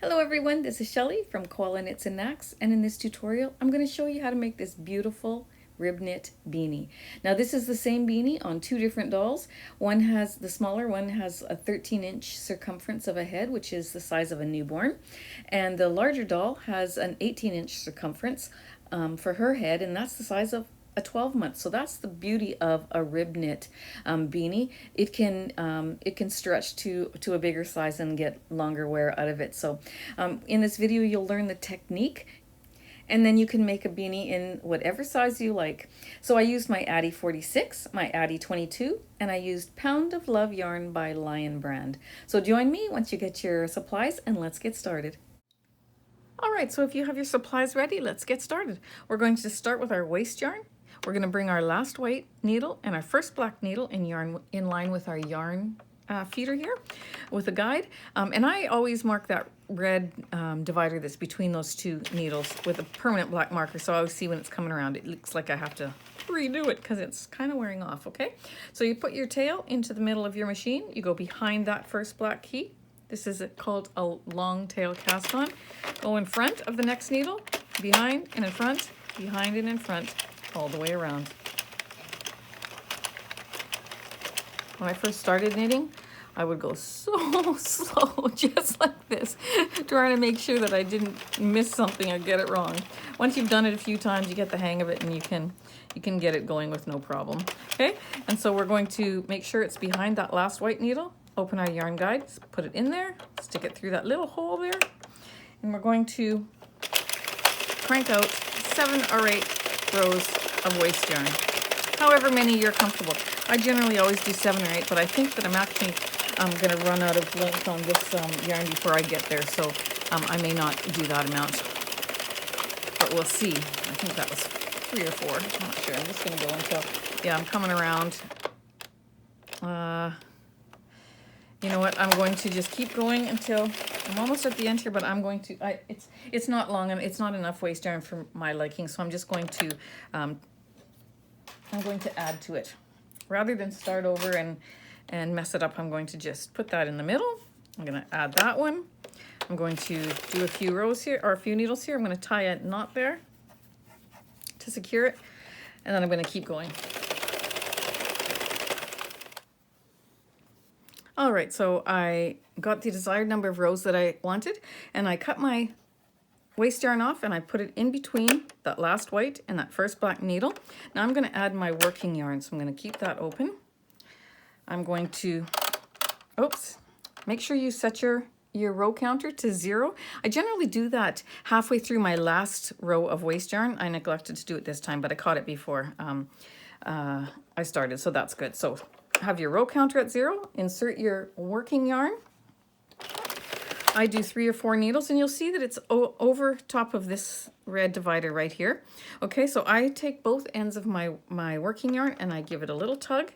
Hello everyone, this is Shelley from Koala Knits and Knacks, and in this tutorial I'm going to show you how to make this beautiful rib knit beanie. Now this is the same beanie on two different dolls. The smaller one has a 13-inch circumference of a head, which is the size of a newborn, and the larger doll has an 18-inch circumference for her head, and that's the size of a 12 month. So that's the beauty of a rib knit beanie. It can stretch to a bigger size and get longer wear out of it. So in this video you'll learn the technique, and then you can make a beanie in whatever size you like. So I used my Addi 46, my Addi 22, and I used Pound of Love yarn by Lion brand. So join me once you get your supplies and let's get started. All right, so if you have your supplies ready, let's get started. We're going to start with our waste yarn. We're going to bring our last white needle and our first black needle in line with our yarn feeder here with a guide. And I always mark that red divider that's between those two needles with a permanent black marker, so I always see when it's coming around. It looks like I have to redo it because it's kind of wearing off, okay? So you put your tail into the middle of your machine. You go behind that first black key. This is called a long tail cast on. Go in front of the next needle, behind and in front, behind and in front, all the way around. When I first started knitting, I would go so slow, just like this, trying to make sure that I didn't miss something or get it wrong. Once you've done it a few times, you get the hang of it and you can get it going with no problem. Okay, and so we're going to make sure it's behind that last white needle. Open our yarn guide, put it in there, stick it through that little hole there, and we're going to crank out 7 or 8 rows of waste yarn, however many you're comfortable. I generally always do 7 or 8, but I think that I'm going to run out of length on this yarn before I get there, so I may not do that amount, but we'll see. I think that was 3 or 4. I'm not sure. I'm just going to go until, yeah, I'm coming around. You know what? I'm going to just keep going until I'm almost at the end here, but I'm going to. It's not long and it's not enough waste yarn for my liking, so I'm just going to. I'm going to add to it, rather than start over and mess it up. I'm going to just put that in the middle. I'm going to add that one. I'm going to do a few rows here, or a few needles here. I'm going to tie a knot there to secure it, and then I'm going to keep going. All right, so I got the desired number of rows that I wanted, and I cut my waste yarn off and I put it in between that last white and that first black needle. Now I'm going to add my working yarn, so I'm going to keep that open. I'm going to, make sure you set your row counter to 0. I generally do that halfway through my last row of waste yarn. I neglected to do it this time, but I caught it before I started, so that's good. So have your row counter at 0, insert your working yarn. I do 3 or 4 needles, and you'll see that it's over top of this red divider right here. Okay, so I take both ends of my working yarn and I give it a little tug,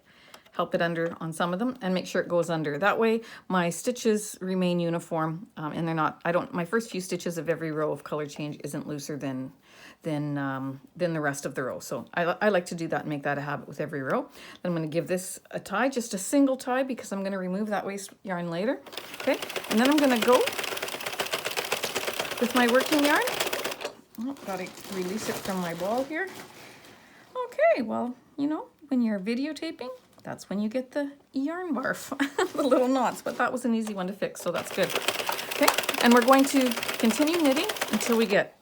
help it under on some of them, and make sure it goes under. That way my stitches remain uniform, and they're not, my first few stitches of every row of color change isn't looser than the rest of the row. So I like to do that and make that a habit with every row. Then I'm going to give this a tie, just a single tie, because I'm going to remove that waste yarn later. Okay, and then I'm going to go with my working yarn. Oh, gotta release it from my ball here. Okay, well, you know, when you're videotaping, that's when you get the yarn barf, the little knots, but that was an easy one to fix, so that's good. Okay, and we're going to continue knitting until we get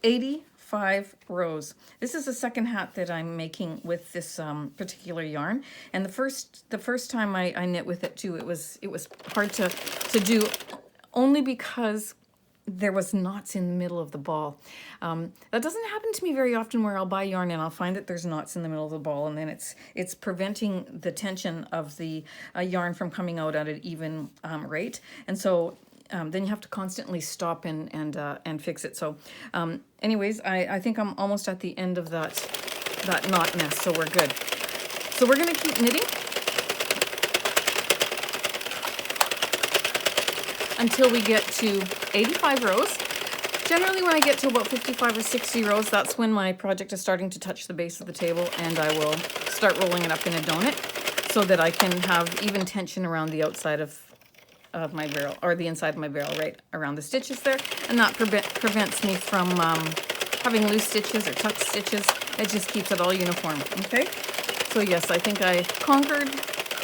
85 rows. This is the second hat that I'm making with this particular yarn, and the first time I knit with it too, it was hard to do, only because there was knots in the middle of the ball. That doesn't happen to me very often, where I'll buy yarn and I'll find that there's knots in the middle of the ball, and then it's preventing the tension of the yarn from coming out at an even rate, and so then you have to constantly stop and fix it. So anyways, I think I'm almost at the end of that knot mess, so we're good. So we're going to keep knitting until we get to 85 rows. Generally, when I get to about 55 or 60 rows, that's when my project is starting to touch the base of the table, and I will start rolling it up in a donut so that I can have even tension around the outside of of my barrel, or the inside of my barrel, right around the stitches there, and that prevents me from having loose stitches or tucked stitches. It just keeps it all uniform, okay? So yes, I think I conquered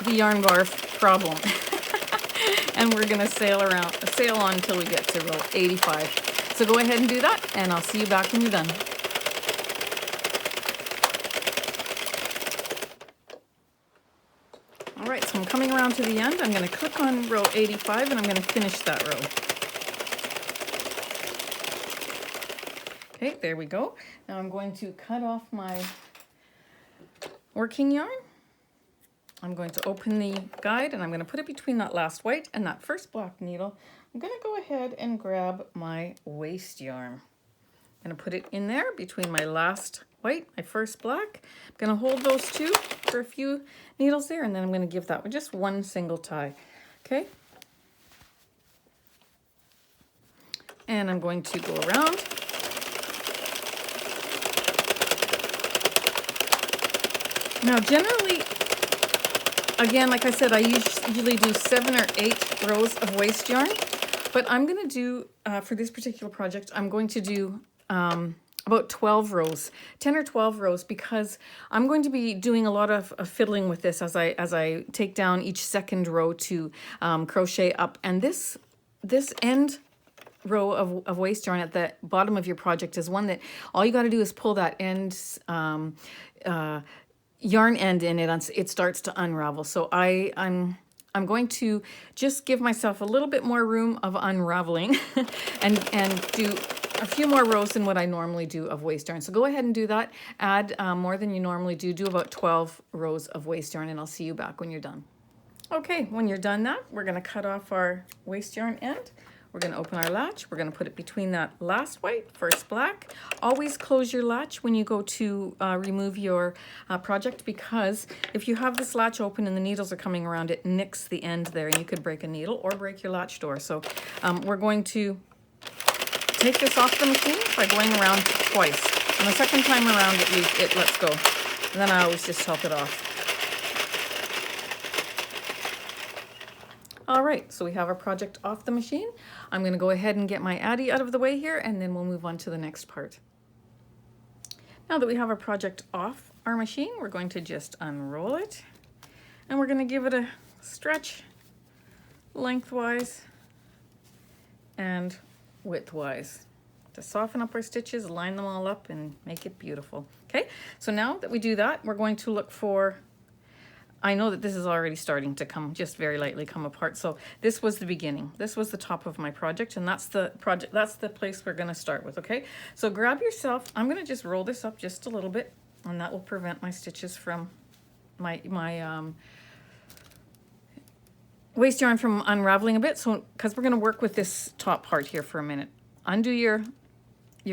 the yarn barf problem. And we're gonna sail on until we get to row 85. So go ahead and do that, and I'll see you back when you're done. All right, so I'm coming around to the end. I'm gonna click on row 85 and I'm gonna finish that row. Okay, there we go. Now I'm going to cut off my working yarn. I'm going to open the guide and I'm going to put it between that last white and that first black needle. I'm going to go ahead and grab my waste yarn. I'm going to put it in there between my last white, my first black. I'm going to hold those two for a few needles there, and then I'm going to give that just one single tie. Okay? And I'm going to go around. Now generally, again, like I said, I usually do 7 or 8 rows of waste yarn, but I'm going to do, for this particular project, I'm going to do about 12 rows, 10 or 12 rows, because I'm going to be doing a lot of fiddling with this as I take down each second row to crochet up. And this end row of waste yarn at the bottom of your project is one that all you got to do is pull that end yarn end in it, it starts to unravel. So I'm going to just give myself a little bit more room of unraveling and do a few more rows than what I normally do of waste yarn. So go ahead and do that. Add more than you normally do. Do about 12 rows of waste yarn, and I'll see you back when you're done. Okay, when you're done that, we're going to cut off our waste yarn end. We're going to open our latch. We're going to put it between that last white, first black. Always close your latch when you go to remove your project, because if you have this latch open and the needles are coming around, it nicks the end there and you could break a needle or break your latch door. So we're going to take this off the machine by going around twice. And the second time around it lets go. And then I always just top it off. All right, so we have our project off the machine. I'm going to go ahead and get my Addi out of the way here, and then we'll move on to the next part. Now that we have our project off our machine, we're going to just unroll it, and we're going to give it a stretch lengthwise and widthwise to soften up our stitches, line them all up, and make it beautiful. Okay, so now that we do that, we're going to look for, I know that this is already starting to come, just very lightly come apart. So this was the beginning. This was the top of my project, and that's the place we're going to start with, okay? So grab yourself, I'm going to just roll this up just a little bit, and that will prevent my stitches from, my waste yarn from unraveling a bit. So, because we're going to work with this top part here for a minute. Undo your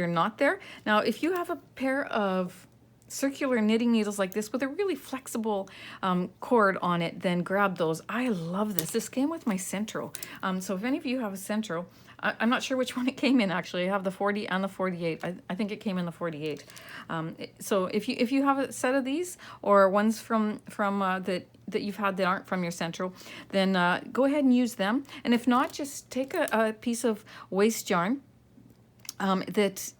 knot there. Now, if you have a pair of circular knitting needles like this with a really flexible cord on it, then grab those. I love this. This came with my Sentro. So if any of you have a Sentro, I'm not sure which one it came in actually. I have the 40 and the 48. I think it came in the 48. So if you have a set of these or ones from that you've had that aren't from your Sentro, then go ahead and use them. And if not, just take a piece of waste yarn that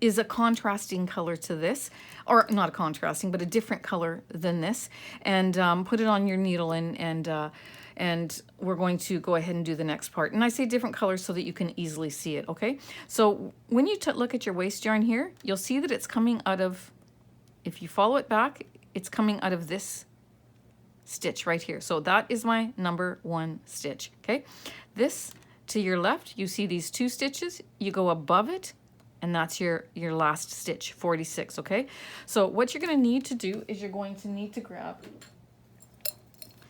is a contrasting color to this, or not a contrasting, but a different color than this, and put it on your needle, and we're going to go ahead and do the next part. And I say different colors so that you can easily see it, okay? So when you look at your waste yarn here, you'll see that it's coming out of, if you follow it back, it's coming out of this stitch right here. So that is my number 1 stitch, okay? This, to your left, you see these 2 stitches, you go above it, and that's your last stitch, 46, okay? So what you're gonna need to do is you're going to need to grab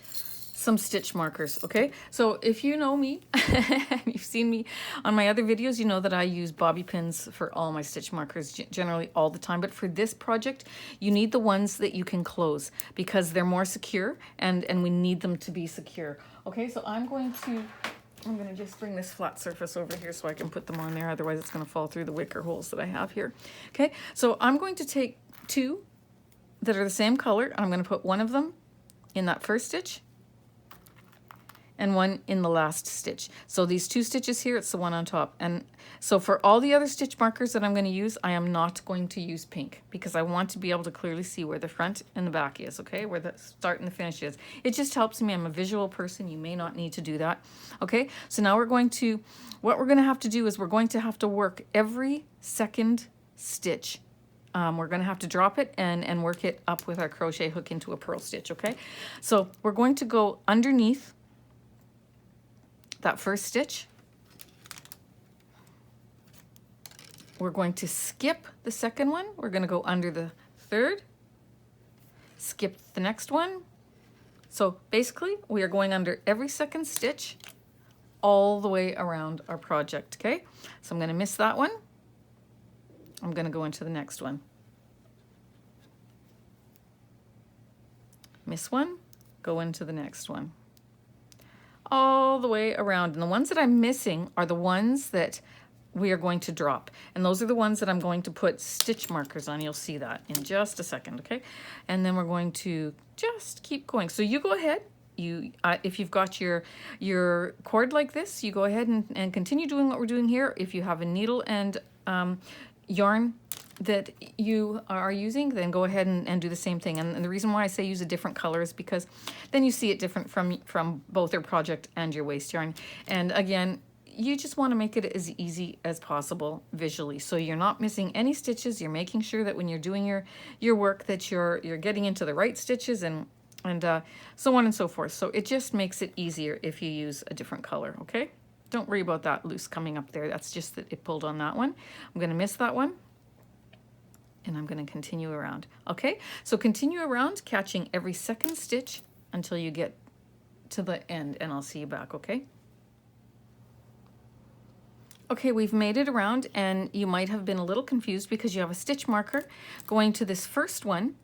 some stitch markers, okay? So if you know me, you've seen me on my other videos, you know that I use bobby pins for all my stitch markers, generally all the time. But for this project, you need the ones that you can close because they're more secure, and we need them to be secure. Okay, so I'm going to just bring this flat surface over here so I can put them on there. Otherwise, it's going to fall through the wicker holes that I have here. Okay, so I'm going to take 2 that are the same color. I'm going to put one of them in that first stitch and one in the last stitch. So these 2 stitches here, it's the one on top. And so for all the other stitch markers that I'm going to use, I am not going to use pink because I want to be able to clearly see where the front and the back is, okay? Where the start and the finish is. It just helps me. I'm a visual person. You may not need to do that, okay? So now what we're going to have to do is we're going to have to work every second stitch. We're going to have to drop it and work it up with our crochet hook into a purl stitch, okay? So we're going to go underneath that first stitch. We're going to skip the second one. We're going to go under the third, skip the next one. So basically, we are going under every second stitch all the way around our project, okay? So I'm going to miss that one. I'm going to go into the next one. Miss one, go into the next one. All the way around. And the ones that I'm missing are the ones that we are going to drop. And those are the ones that I'm going to put stitch markers on. You'll see that in just a second, okay? And then we're going to just keep going. So you go ahead. If you've got your cord like this, you go ahead and continue doing what we're doing here. If you have a needle and yarn that you are using, then go ahead and do the same thing. And the reason why I say use a different color is because then you see it different from both your project and your waste yarn. And again, you just want to make it as easy as possible visually, so you're not missing any stitches. You're making sure that when you're doing your work that you're getting into the right stitches and so on and so forth. So it just makes it easier if you use a different color, okay? Don't worry about that loose coming up there. That's just that it pulled on that one. I'm going to miss that one. And I'm going to continue around. Okay, so continue around, catching every second stitch until you get to the end, and I'll see you back, okay? Okay, we've made it around, and you might have been a little confused because you have a stitch marker going to this first one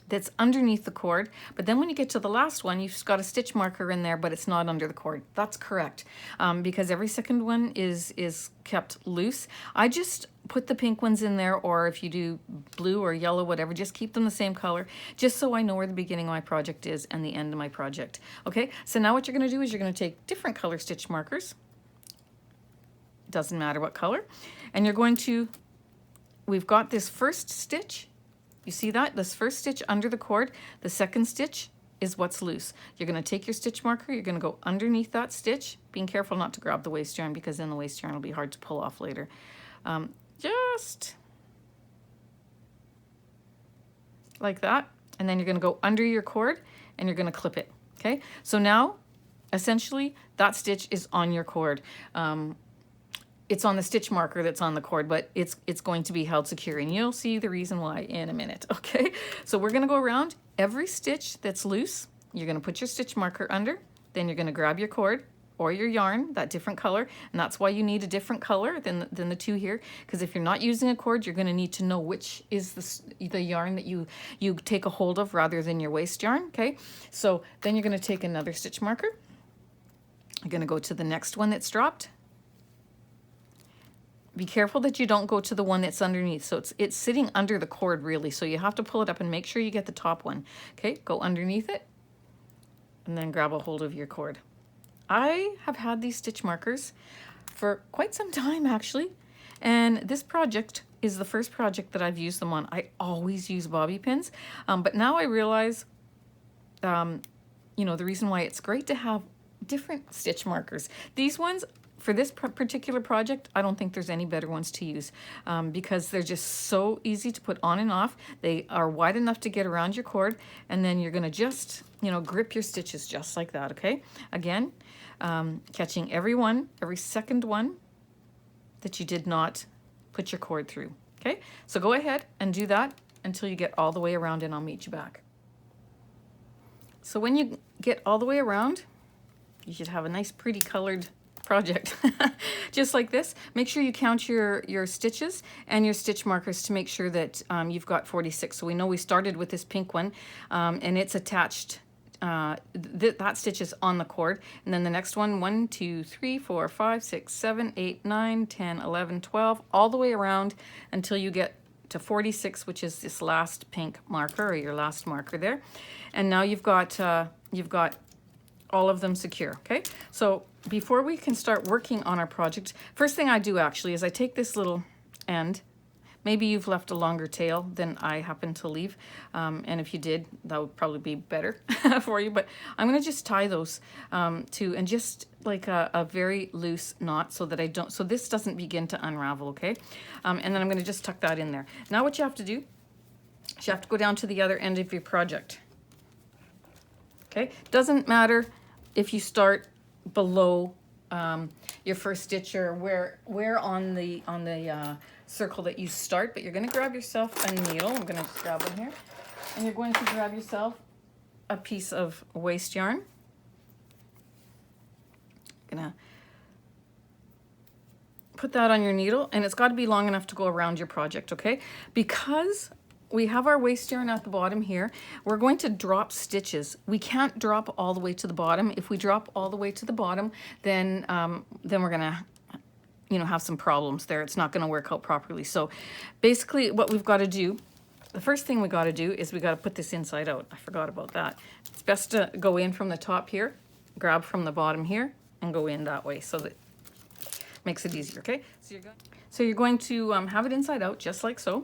that's underneath the cord, but then when you get to the last one, you've got a stitch marker in there, but it's not under the cord. That's correct, because every second one is kept loose. I just put the pink ones in there, or if you do blue or yellow, whatever, just keep them the same color, just so I know where the beginning of my project is and the end of my project. Okay, so now what you're going to do is you're going to take different color stitch markers. Doesn't matter what color. And you're going to, we've got this first stitch. You see that? This first stitch under the cord, the second stitch is what's loose. You're going to take your stitch marker, you're going to go underneath that stitch, being careful not to grab the waste yarn because then the waste yarn will be hard to pull off later. Just like that. And then you're going to go under your cord and you're going to clip it. Okay, so now essentially that stitch is on your cord. It's on the stitch marker that's on the cord, but it's going to be held secure, and you'll see the reason why in a minute, okay? So we're gonna go around every stitch that's loose. You're gonna put your stitch marker under, then you're gonna grab your cord or your yarn, that different color, and that's why you need a different color than the two here, because if you're not using a cord, you're gonna need to know which is the yarn that you take a hold of rather than your waste yarn, okay? So then you're gonna take another stitch marker. You're gonna go to the next one that's dropped. Be careful that you don't go to the one that's underneath. So it's sitting under the cord really. So you have to pull it up and make sure you get the top one. Okay, go underneath it and then grab a hold of your cord. I have had these stitch markers for quite some time actually. And this project is the first project that I've used them on. I always use bobby pins. But now I realize, you know, the reason why it's great to have different stitch markers. These ones, for this particular project, I don't think there's any better ones to use because they're just so easy to put on and off. They are wide enough to get around your cord, and then you're gonna just, you know, grip your stitches just like that, okay? Again, catching every second one that you did not put your cord through, okay? So go ahead and do that until you get all the way around, and I'll meet you back. So when you get all the way around, you should have a nice pretty colored project just like this. Make sure you count your stitches and your stitch markers to make sure that you've got 46. So we know we started with this pink one and it's attached, that stitch is on the cord, and then the next one, 1 2 3 4 5 6 7 8 9 10 11 12, all the way around until you get to 46, which is this last pink marker, or your last marker there. And now you've got all of them secure, okay? So before we can start working on our project, first thing I do actually is I take this little end. Maybe you've left a longer tail than I happen to leave. And if you did, that would probably be better for you. But I'm gonna just tie those and just like a very loose knot so that so this doesn't begin to unravel, okay? And then I'm gonna just tuck that in there. Now what you have to do is you have to go down to the other end of your project. Okay, doesn't matter if you start below your first stitch or where on the circle that you start, but you're going to grab yourself a needle. I'm going to just grab one here, and you're going to grab yourself a piece of waste yarn. Gonna put that on your needle, and it's got to be long enough to go around your project, okay? Because we have our waste yarn at the bottom here, we're going to drop stitches. We can't drop all the way to the bottom. If we drop all the way to the bottom, then we're gonna, have some problems there. It's not gonna work out properly. So basically what we've got to do, the first thing we got to do is we got to put this inside out. I forgot about that. It's best to go in from the top here, grab from the bottom here, and go in that way so that makes it easier, okay? So you're going to have it inside out, just like so,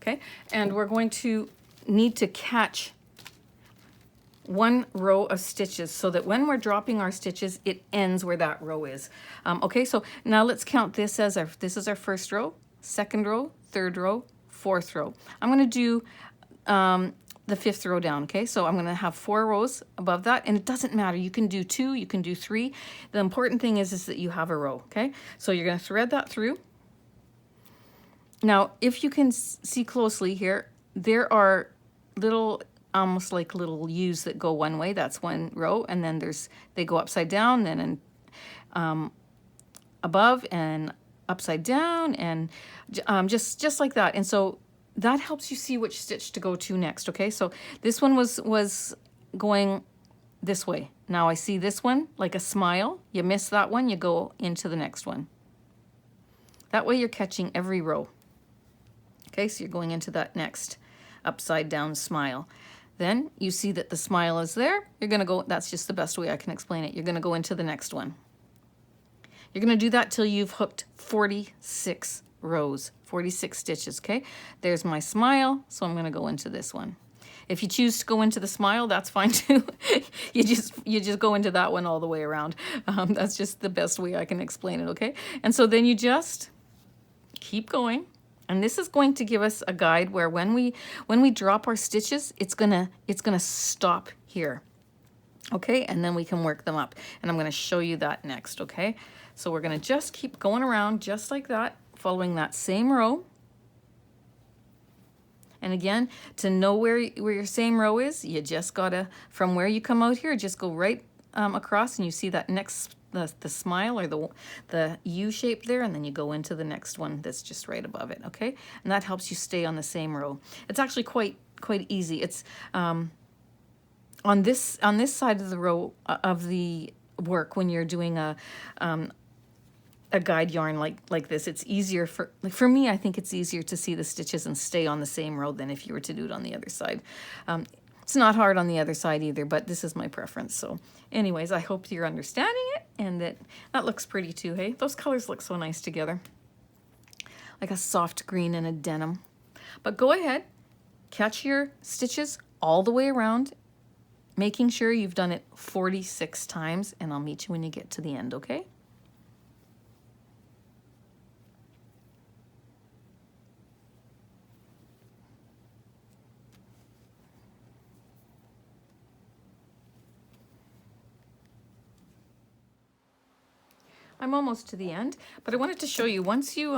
okay? And we're going to need to catch one row of stitches so that when we're dropping our stitches, it ends where that row is. Okay, so now let's count this as this is our first row, second row, third row, fourth row. I'm gonna do the fifth row down, okay? So I'm gonna have 4 rows above that, and it doesn't matter. You can do 2, you can do 3. The important thing is that you have a row, okay? So you're gonna thread that through. Now, if you can see closely here, there are little, almost like little U's that go one way. That's one row, and then they go upside down, then above and upside down, and just like that. And so that helps you see which stitch to go to next, okay? So this one was going this way. Now I see this one like a smile. You miss that one, you go into the next one. That way you're catching every row. Okay, so you're going into that next upside down smile. Then you see that the smile is there. You're gonna go, that's just the best way I can explain it. You're gonna go into the next one. You're gonna do that till you've hooked 46 rows, 46 stitches, okay? There's my smile, so I'm gonna go into this one. If you choose to go into the smile, that's fine too. you just go into that one all the way around. That's just the best way I can explain it, okay? And so then you just keep going. And this is going to give us a guide where when we drop our stitches, it's gonna stop here. Okay, and then we can work them up. And I'm gonna show you that next, okay? So we're gonna just keep going around just like that, following that same row. And again, to know where your same row is, you just gotta, from where you come out here, just go right across, and you see that next, the smile or the U shape there, and then you go into the next one that's just right above it, okay? And that helps you stay on the same row. It's actually quite easy. It's on this side of the row of the work, when you're doing a guide yarn like this, it's easier for me. I think it's easier to see the stitches and stay on the same row than if you were to do it on the other side. It's not hard on the other side either, but this is my preference. So anyways, I hope you're understanding it, and that looks pretty too, hey? Those colors look so nice together. Like a soft green and a denim. But go ahead, catch your stitches all the way around, making sure you've done it 46 times, and I'll meet you when you get to the end, okay? I'm almost to the end, but I wanted to show you, once you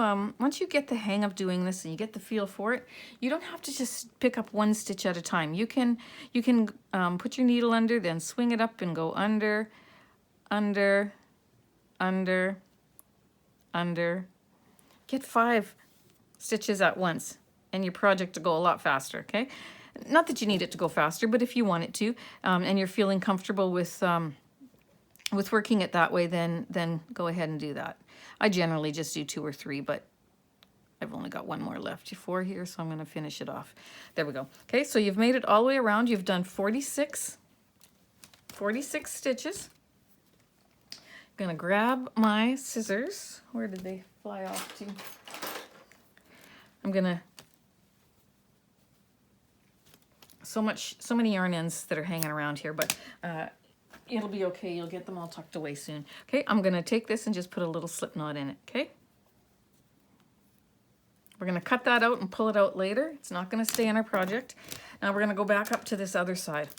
get the hang of doing this and you get the feel for it, you don't have to just pick up one stitch at a time. You can put your needle under, then swing it up and go under, under, under, under. Get 5 stitches at once, and your project will go a lot faster, okay? Not that you need it to go faster, but if you want it to, and you're feeling comfortable with working it that way, then go ahead and do that. I generally just do 2 or 3, but I've only got one more left, 4 here, so I'm going to finish it off. There we go. Okay, so you've made it all the way around. You've done 46 46 stitches. I'm gonna grab my scissors. Where did they fly off to? I'm gonna, so many yarn ends that are hanging around here, but it'll be okay. You'll get them all tucked away soon. Okay, I'm gonna take this and just put a little slip knot in it, okay? We're gonna cut that out and pull it out later. It's not gonna stay in our project. Now we're gonna go back up to this other side.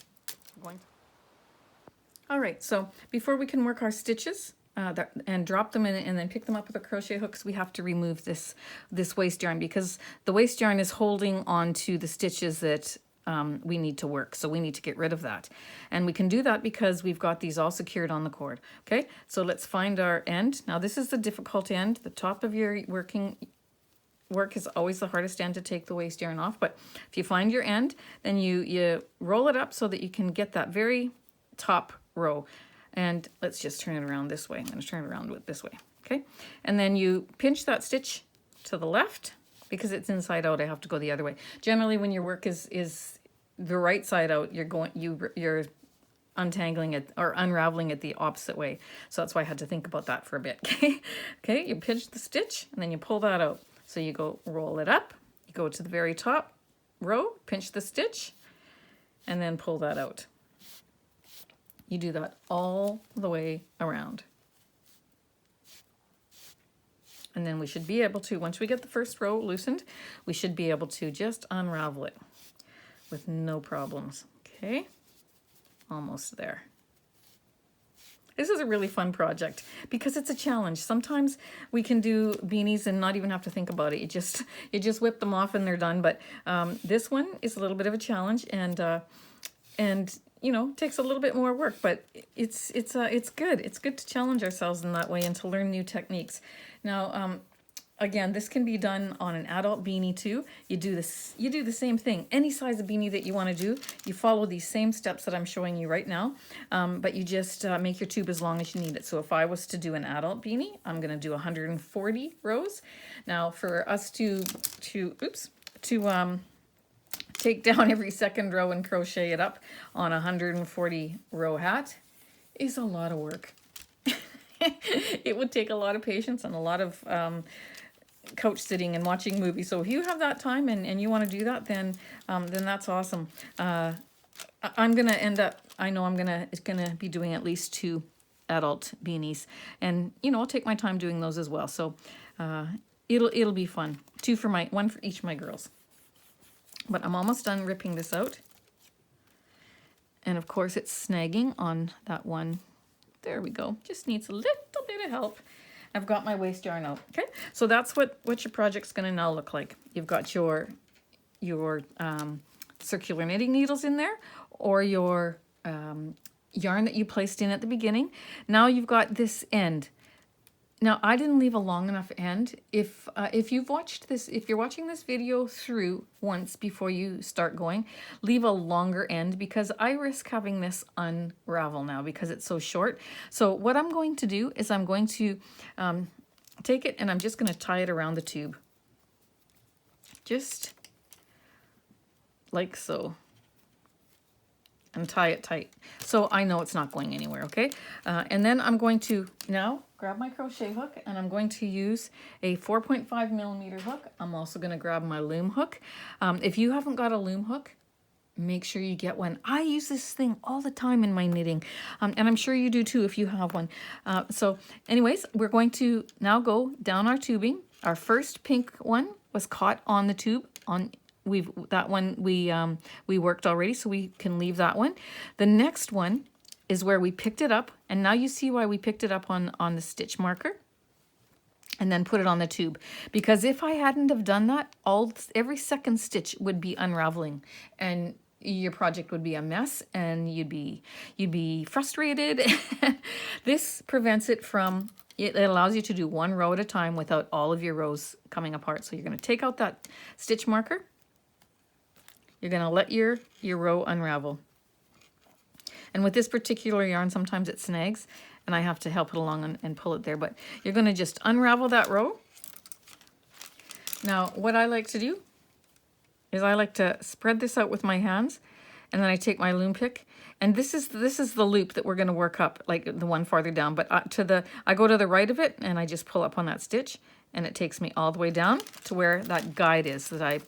All right, so before we can work our stitches and drop them in and then pick them up with the crochet hooks, we have to remove this waste yarn, because the waste yarn is holding on to the stitches that we need to work. So we need to get rid of that. And we can do that because we've got these all secured on the cord. Okay, so let's find our end. Now this is the difficult end. The top of your work is always the hardest end to take the waste yarn off. But if you find your end, then you roll it up so that you can get that very top row. And let's just turn it around this way. I'm going to turn it around this way. Okay, and then you pinch that stitch to the left. Because it's inside out, I have to go the other way. Generally, when your work is the right side out, you're untangling it or unraveling it the opposite way. So that's why I had to think about that for a bit. Okay, you pinch the stitch and then you pull that out. So you go roll it up, you go to the very top row, pinch the stitch, and then pull that out. You do that all the way around. And then we should be able to, once we get the first row loosened, we should be able to just unravel it with no problems. Okay, almost there. This is a really fun project because it's a challenge. Sometimes we can do beanies and not even have to think about it. You just whip them off and they're done. But this one is a little bit of a challenge, and you know, takes a little bit more work, but it's good. It's good to challenge ourselves in that way and to learn new techniques. Now, again, this can be done on an adult beanie too. You do the same thing. Any size of beanie that you want to do, you follow these same steps that I'm showing you right now, but you just make your tube as long as you need it. So if I was to do an adult beanie, I'm going to do 140 rows. Now, for us to take down every second row and crochet it up on a 140 row hat is a lot of work. It would take a lot of patience and a lot of couch sitting and watching movies. So if you have that time and you want to do that, then that's awesome. I'm gonna end up, I know it's gonna be doing at least 2 adult beanies, and you know, I'll take my time doing those as well. So it'll be fun. 2 for one for each of my girls. But I'm almost done ripping this out. And of course it's snagging on that one. There we go. Just needs a little bit of help. I've got my waste yarn out. Okay, so that's what your project's gonna now look like. You've got your circular knitting needles in there, or your yarn that you placed in at the beginning. Now you've got this end. Now, I didn't leave a long enough end. If you're watching this video through once before you start going, leave a longer end, because I risk having this unravel now because it's so short. So what I'm going to do is I'm going to take it and I'm just going to tie it around the tube. Just like so. And tie it tight so I know it's not going anywhere. Okay, and then I'm going to now grab my crochet hook, and I'm going to use a 4.5 millimeter hook. I'm also going to grab my loom hook. If you haven't got a loom hook, make sure you get one. I use this thing all the time in my knitting, and I'm sure you do too if you have one. So anyways, we're going to now go down our tubing. Our first pink one was caught on the tube. We worked already, so we can leave that one. The next one is where we picked it up, and now you see why we picked it up on the stitch marker and then put it on the tube. Because if I hadn't have done that, every second stitch would be unraveling, and your project would be a mess, and you'd be frustrated. This prevents it from. It allows you to do one row at a time without all of your rows coming apart. So you're going to take out that stitch marker. You're going to let your row unravel. And with this particular yarn, sometimes it snags, and I have to help it along and pull it there. But you're going to just unravel that row. Now, what I like to do is I like to spread this out with my hands, and then I take my loom pick And this is the loop that we're going to work up, like the one farther down. But I go to the right of it and I just pull up on that stitch, and it takes me all the way down to where that guide is that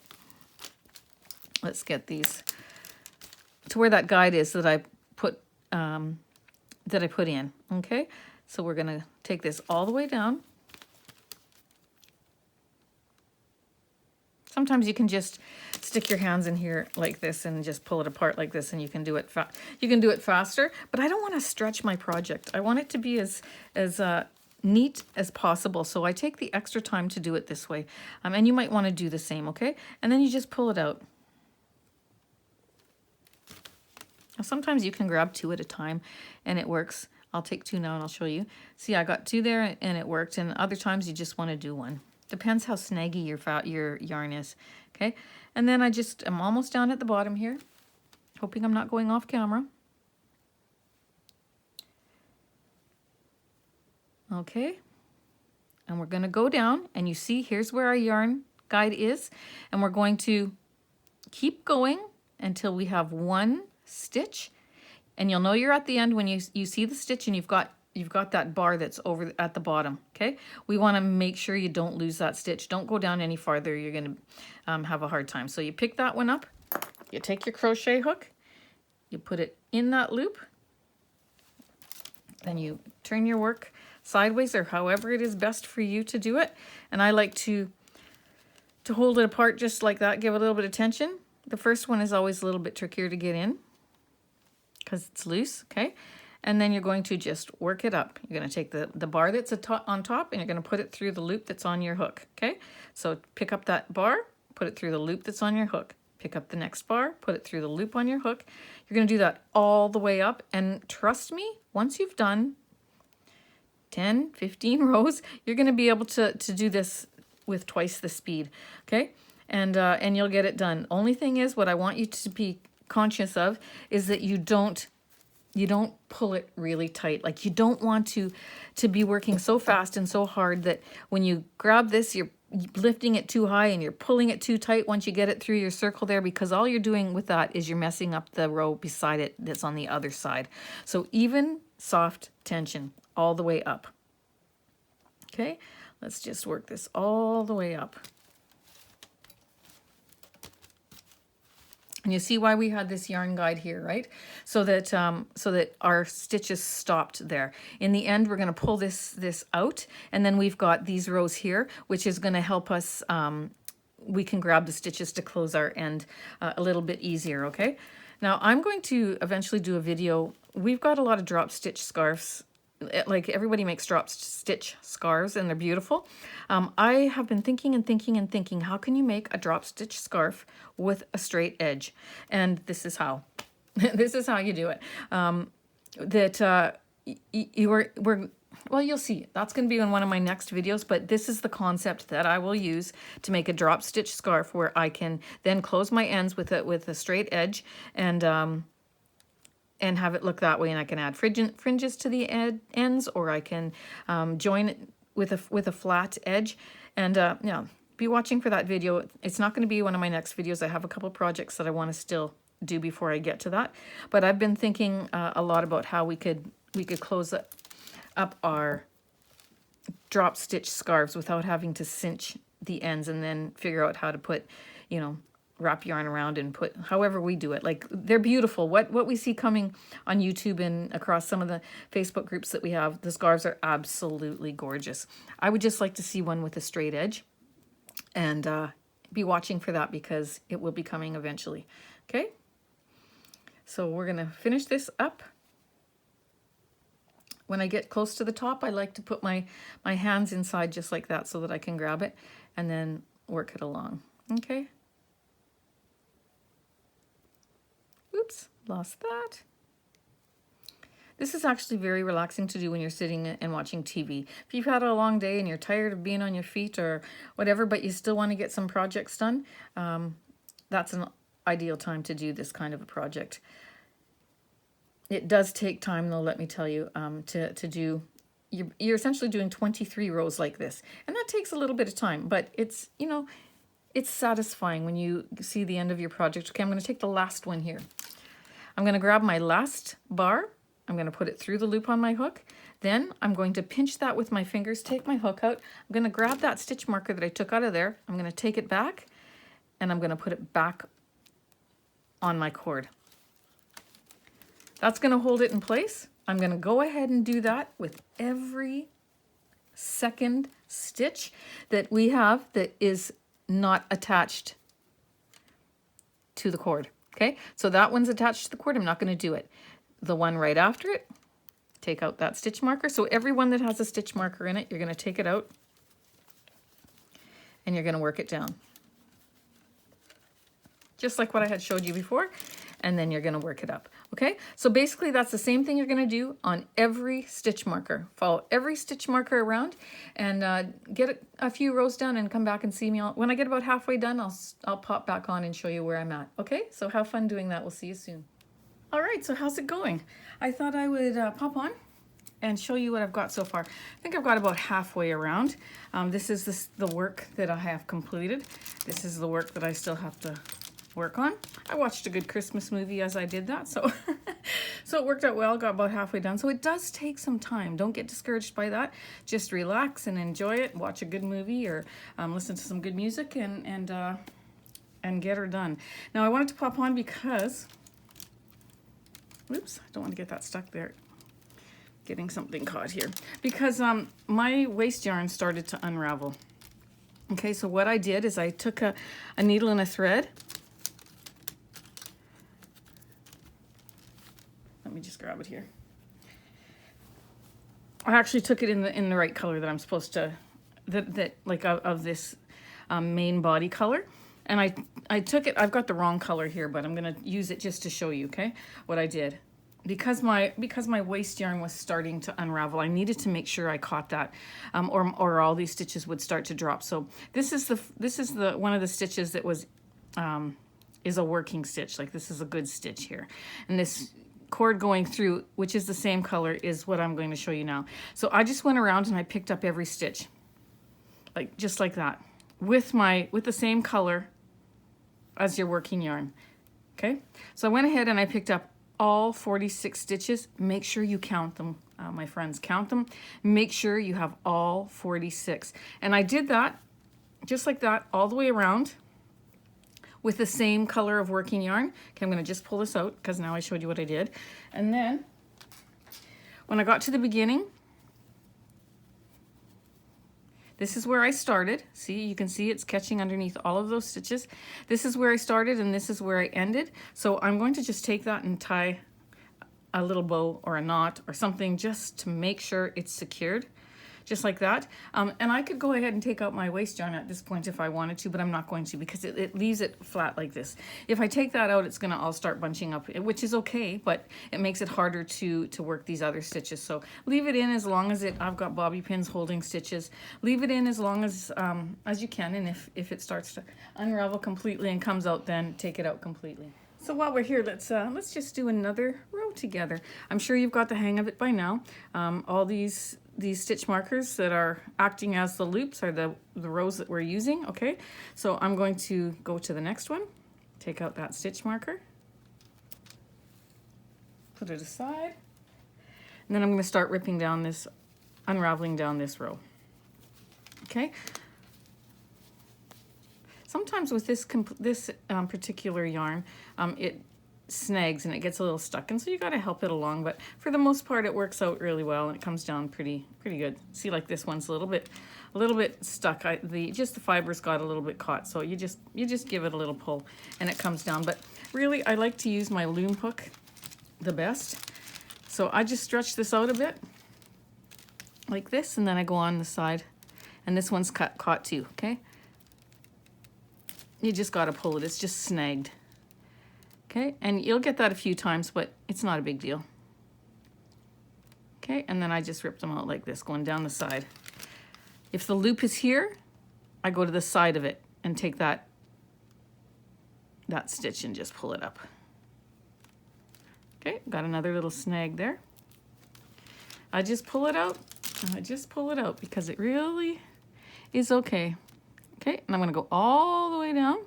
let's get these, to where that guide is that I put in. Okay, so we're going to take this all the way down. Sometimes you can just stick your hands in here like this and just pull it apart like this, and you can do it faster. But I don't want to stretch my project. I want it to be as neat as possible. So I take the extra time to do it this way. And you might want to do the same, okay? And then you just pull it out. Now, sometimes you can grab 2 at a time and it works. I'll take 2 now and I'll show you. See, I got 2 there and it worked. And other times you just want to do 1. Depends how snaggy your yarn is, okay? And then I'm almost down at the bottom here, hoping I'm not going off camera. Okay, and we're going to go down, and you see here's where our yarn guide is, and we're going to keep going until we have 1 stitch, and you'll know you're at the end when you see the stitch and you've got that bar that's over at the bottom, okay? We want to make sure you don't lose that stitch. Don't go down any farther. You're going to have a hard time. So you pick that one up, you take your crochet hook, you put it in that loop, then you turn your work sideways or however it is best for you to do it. And I like to hold it apart just like that, give it a little bit of tension. The first one is always a little bit trickier to get in because it's loose, okay? And then you're going to just work it up. You're going to take the bar that's on top and you're going to put it through the loop that's on your hook, okay? So pick up that bar, put it through the loop that's on your hook. Pick up the next bar, put it through the loop on your hook. You're going to do that all the way up. And trust me, once you've done 10, 15 rows, you're going to be able to do this with twice the speed, okay? And you'll get it done. Only thing is, what I want you to be conscious of is that you don't pull it really tight. Like, you don't want to be working so fast and so hard that when you grab this, you're lifting it too high and you're pulling it too tight once you get it through your circle there, because all you're doing with that is you're messing up the row beside it that's on the other side. So even soft tension all the way up. Okay, let's just work this all the way up. And you see why we had this yarn guide here, right? So that our stitches stopped there. In the end, we're going to pull this out, and then we've got these rows here, which is going to help us. We can grab the stitches to close our end a little bit easier. Okay. Now I'm going to eventually do a video. We've got a lot of drop stitch scarves. Like, everybody makes drop stitch scarves and they're beautiful. I have been thinking and thinking and thinking, how can you make a drop stitch scarf with a straight edge? And this is how. This is how you do it. Well, you'll see. That's going to be in one of my next videos, but this is the concept that I will use to make a drop stitch scarf, where I can then close my ends with a straight edge and have it look that way, and I can add fringes to the ends, or I can join it with a flat edge. And yeah, be watching for that video. It's not going to be one of my next videos. I have a couple projects that I want to still do before I get to that. But I've been thinking a lot about how we could close up our drop stitch scarves without having to cinch the ends and then figure out how to put, wrap yarn around and put, however we do it. Like, they're beautiful. What we see coming on YouTube and across some of the Facebook groups that we have, the scarves are absolutely gorgeous. I would just like to see one with a straight edge, and be watching for that, because it will be coming eventually. Okay, so we're gonna finish this up. When I get close to the top, I like to put my hands inside just like that so that I can grab it and then work it along. Okay. Oops, lost that. This is actually very relaxing to do when you're sitting and watching TV. If you've had a long day and you're tired of being on your feet or whatever, but you still want to get some projects done, that's an ideal time to do this kind of a project. It does take time, though, let me tell you, to do. You're essentially doing 23 rows like this, and that takes a little bit of time, but it's, it's satisfying when you see the end of your project. Okay, I'm going to take the last one here. I'm going to grab my last bar. I'm going to put it through the loop on my hook. Then I'm going to pinch that with my fingers, take my hook out. I'm going to grab that stitch marker that I took out of there. I'm going to take it back and I'm going to put it back on my cord. That's going to hold it in place. I'm going to go ahead and do that with every second stitch that we have that is not attached to the cord. Okay, so that one's attached to the cord. I'm not going to do it. The one right after it, take out that stitch marker. So every one that has a stitch marker in it, you're going to take it out and you're going to work it down. Just like what I had showed you before, and then you're going to work it up. Okay, so basically that's the same thing you're going to do on every stitch marker. Follow every stitch marker around and get a few rows done and come back and see me. When I get about halfway done, I'll pop back on and show you where I'm at. Okay, so have fun doing that. We'll see you soon. All right, so how's it going? I thought I would pop on and show you what I've got so far. I think I've got about halfway around. This is the work that I have completed. This is the work that I still have to work on. I watched a good Christmas movie as I did that, so so it worked out well. Got about halfway done. So it does take some time. Don't get discouraged by that. Just relax and enjoy it. Watch a good movie or listen to some good music and get her done. Now I wanted to pop on because, oops, I don't want to get that stuck there. Getting something caught here. Because my waste yarn started to unravel. Okay, so what I did is I took a needle and a thread. Let me just grab it here. I actually took it in the right color that I'm supposed to, that like of this main body color. And I took it, I've got the wrong color here, but I'm gonna use it just to show you, okay, what I did. Because my waste yarn was starting to unravel, I needed to make sure I caught that, or all these stitches would start to drop. So this is the one of the stitches that was is a working stitch. Like this is a good stitch here, and this cord going through, which is the same color, is what I'm going to show you now. So I just went around and I picked up every stitch, like just like that, with the same color as your working yarn. Okay, so I went ahead and I picked up all 46 stitches. Make sure you count them, my friends, count them. Make sure you have all 46. And I did that just like that all the way around with the same color of working yarn. Okay, I'm gonna just pull this out because now I showed you what I did. And then when I got to the beginning, this is where I started. See, you can see it's catching underneath all of those stitches. This is where I started and this is where I ended. So I'm going to just take that and tie a little bow or a knot or something just to make sure it's secured. Just like that. And I could go ahead and take out my waste yarn at this point if I wanted to, but I'm not going to because it leaves it flat like this. If I take that out, it's gonna all start bunching up, which is okay, but it makes it harder to work these other stitches. So leave it in as long as I've got bobby pins holding stitches. Leave it in as long as you can, and if it starts to unravel completely and comes out, then take it out completely. So while we're here, let's just do another row together. I'm sure you've got the hang of it by now. All these stitch markers that are acting as the loops are the rows that we're using. Okay, so I'm going to go to the next one, take out that stitch marker, put it aside, and then I'm going to start ripping down this, unraveling down this row. Okay. Sometimes with this particular yarn, it snags and it gets a little stuck, and so you got to help it along, but for the most part it works out really well and it comes down pretty good. See, like this one's a little bit stuck. Just the fibers got a little bit caught, so you just give it a little pull and it comes down. But really I like to use my loom hook the best, so I just stretch this out a bit like this, and then I go on the side, and this one's caught too. Okay, you just got to pull it, it's just snagged. Okay, and you'll get that a few times, but it's not a big deal. Okay, and then I just rip them out like this, going down the side. If the loop is here, I go to the side of it and take that stitch and just pull it up. Okay, got another little snag there. I just pull it out, and I just pull it out because it really is okay. Okay, and I'm gonna go all the way down.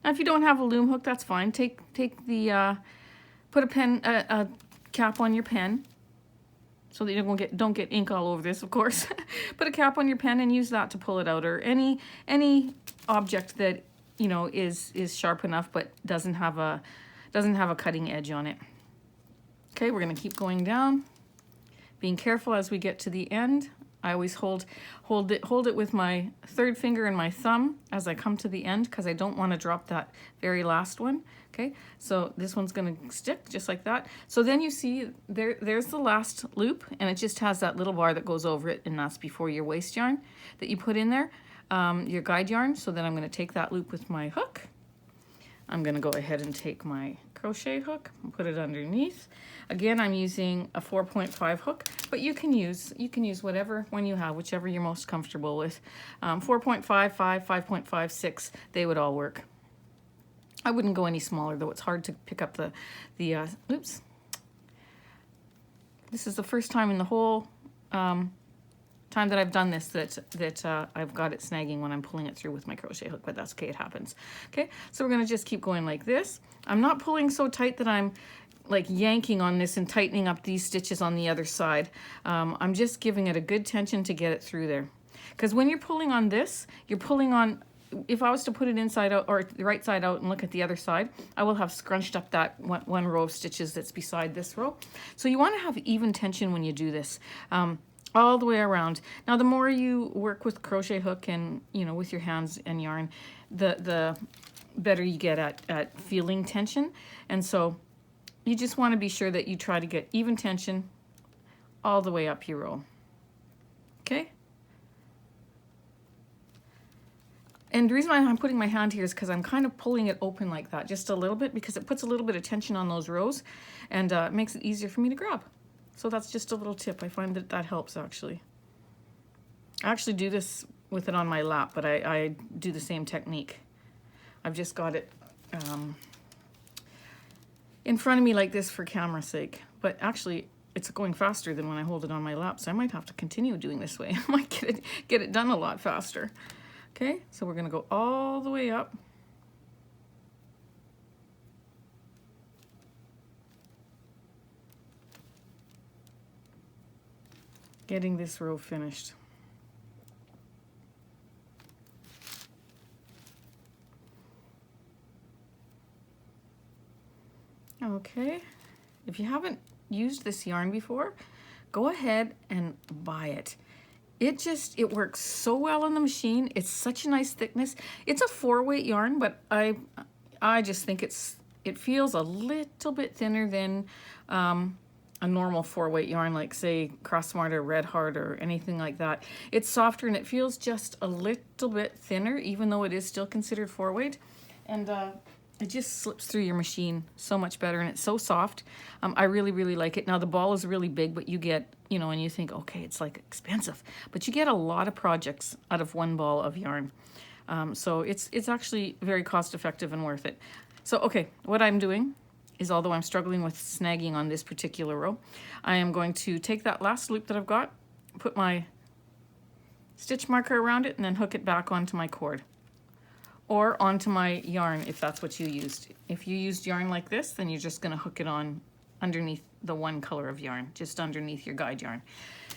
Now, if you don't have a loom hook, that's fine. Take the put a cap on your pen so that you don't get ink all over this, of course. Put a cap on your pen and use that to pull it out, or any object that, you know, is sharp enough but doesn't have a cutting edge on it. Okay, we're going to keep going down, being careful as we get to the end. I always hold it with my third finger and my thumb as I come to the end, because I don't want to drop that very last one. Okay, so this one's going to stick just like that. So then you see there's the last loop, and it just has that little bar that goes over it, and that's before your waste yarn that you put in there, your guide yarn. So then I'm going to take that loop with my hook. I'm going to go ahead and take my crochet hook and put it underneath. Again, I'm using a 4.5 hook, but you can use whatever one you have, whichever you're most comfortable with. 4.5, 5, 5.5, 6, they would all work. I wouldn't go any smaller, though. It's hard to pick up the oops. This is the first time in the whole time that I've done this that I've got it snagging when I'm pulling it through with my crochet hook, but that's okay, it happens. Okay, so we're gonna just keep going like this. I'm not pulling so tight that I'm like yanking on this and tightening up these stitches on the other side. I'm just giving it a good tension to get it through there. Because when you're pulling on this, you're pulling on, if I was to put it inside out or the right side out and look at the other side, I will have scrunched up that one row of stitches that's beside this row. So you want to have even tension when you do this. All the way around. Now, the more you work with crochet hook and, you know, with your hands and yarn, the better you get at feeling tension. And so you just want to be sure that you try to get even tension all the way up your row. Okay? And the reason why I'm putting my hand here is because I'm kind of pulling it open like that, just a little bit, because it puts a little bit of tension on those rows, and it makes it easier for me to grab. So that's just a little tip. I find that helps, actually. I actually do this with it on my lap, but I do the same technique. I've just got it in front of me like this for camera's sake. But actually, it's going faster than when I hold it on my lap, so I might have to continue doing this way. I might get it done a lot faster. Okay, so we're going to go all the way up. Getting this row finished. Okay, if you haven't used this yarn before, go ahead and buy it. It works so well on the machine. It's such a nice thickness. It's a 4-weight yarn, but I just think it feels a little bit thinner than a normal 4-weight yarn, like say Cross-Smart or Red Heart or anything like that. It's softer and it feels just a little bit thinner, even though it is still considered 4-weight. And it just slips through your machine so much better, and it's so soft. I really, really like it. Now the ball is really big, but you get, you know, and you think, okay, it's like expensive, but you get a lot of projects out of one ball of yarn. So it's actually very cost effective and worth it. So, okay, what I'm doing is, although I'm struggling with snagging on this particular row, I am going to take that last loop that I've got, put my stitch marker around it, and then hook it back onto my cord. Or onto my yarn if that's what you used. If you used yarn like this, then you're just gonna hook it on underneath the one color of yarn, just underneath your guide yarn.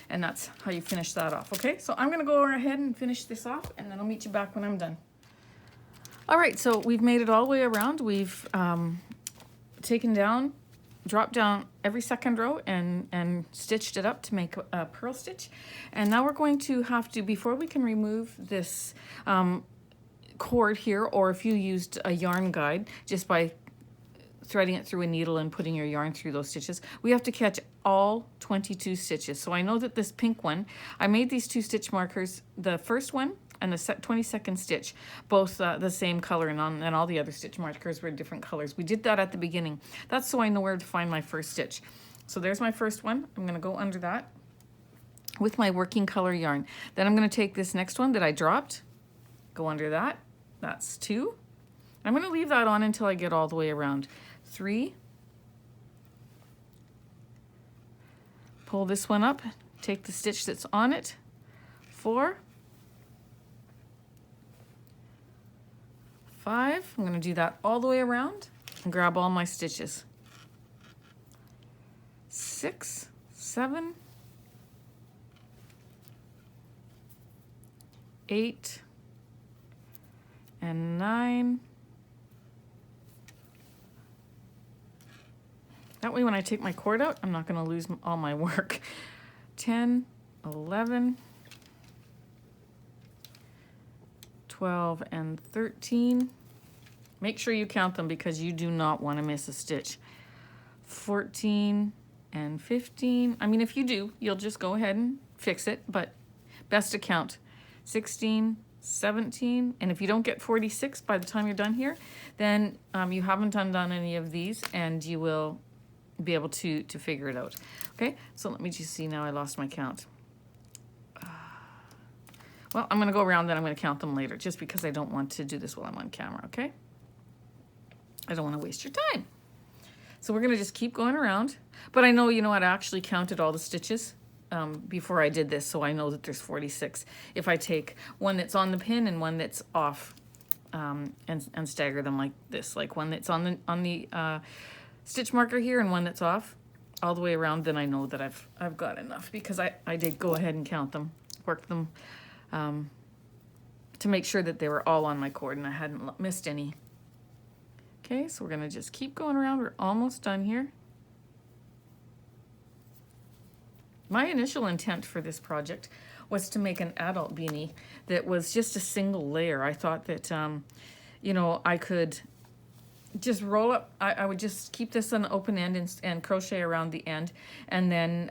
And that's how you finish that off, okay? So I'm gonna go ahead and finish this off, and then I'll meet you back when I'm done. All right, so we've made it all the way around. We've dropped down every second row and stitched it up to make a purl stitch. And now we're going to have to, before we can remove this cord here, or if you used a yarn guide, just by threading it through a needle and putting your yarn through those stitches, we have to catch all 22 stitches. So I know that this pink one, I made these 2 stitch markers, the first one and the 22nd stitch, both the same color, and all the other stitch markers were different colors. We did that at the beginning. That's so I know where to find my first stitch. So there's my first one. I'm going to go under that with my working color yarn. Then I'm going to take this next one that I dropped, go under that. That's 2. I'm going to leave that on until I get all the way around. 3. Pull this one up, take the stitch that's on it. 4. 5. I'm going to do that all the way around and grab all my stitches. 6, 7, 8, and 9. That way when I take my cord out, I'm not going to lose all my work. 10, 11, 12, and 13. Make sure you count them because you do not want to miss a stitch. 14 and 15. I mean, if you do, you'll just go ahead and fix it, but best to count. 16, 17, and if you don't get 46 by the time you're done here, then you haven't undone any of these, and you will be able to figure it out. Okay, so let me just see now. I lost my count. Well, I'm going to go around, then I'm going to count them later, just because I don't want to do this while I'm on camera, okay? I don't want to waste your time. So we're going to just keep going around. But I know, you know what, I actually counted all the stitches before I did this, so I know that there's 46. If I take one that's on the pin and one that's off, and stagger them like this, like one that's on the stitch marker here and one that's off, all the way around, then I know that I've got enough, because I did go ahead and count them, work them, to make sure that they were all on my cord and I hadn't missed any. Okay, so we're gonna just keep going around. We're almost done here. My initial intent for this project was to make an adult beanie that was just a single layer. I thought that, you know, I could just roll up, I would just keep this on the open end and crochet around the end, and then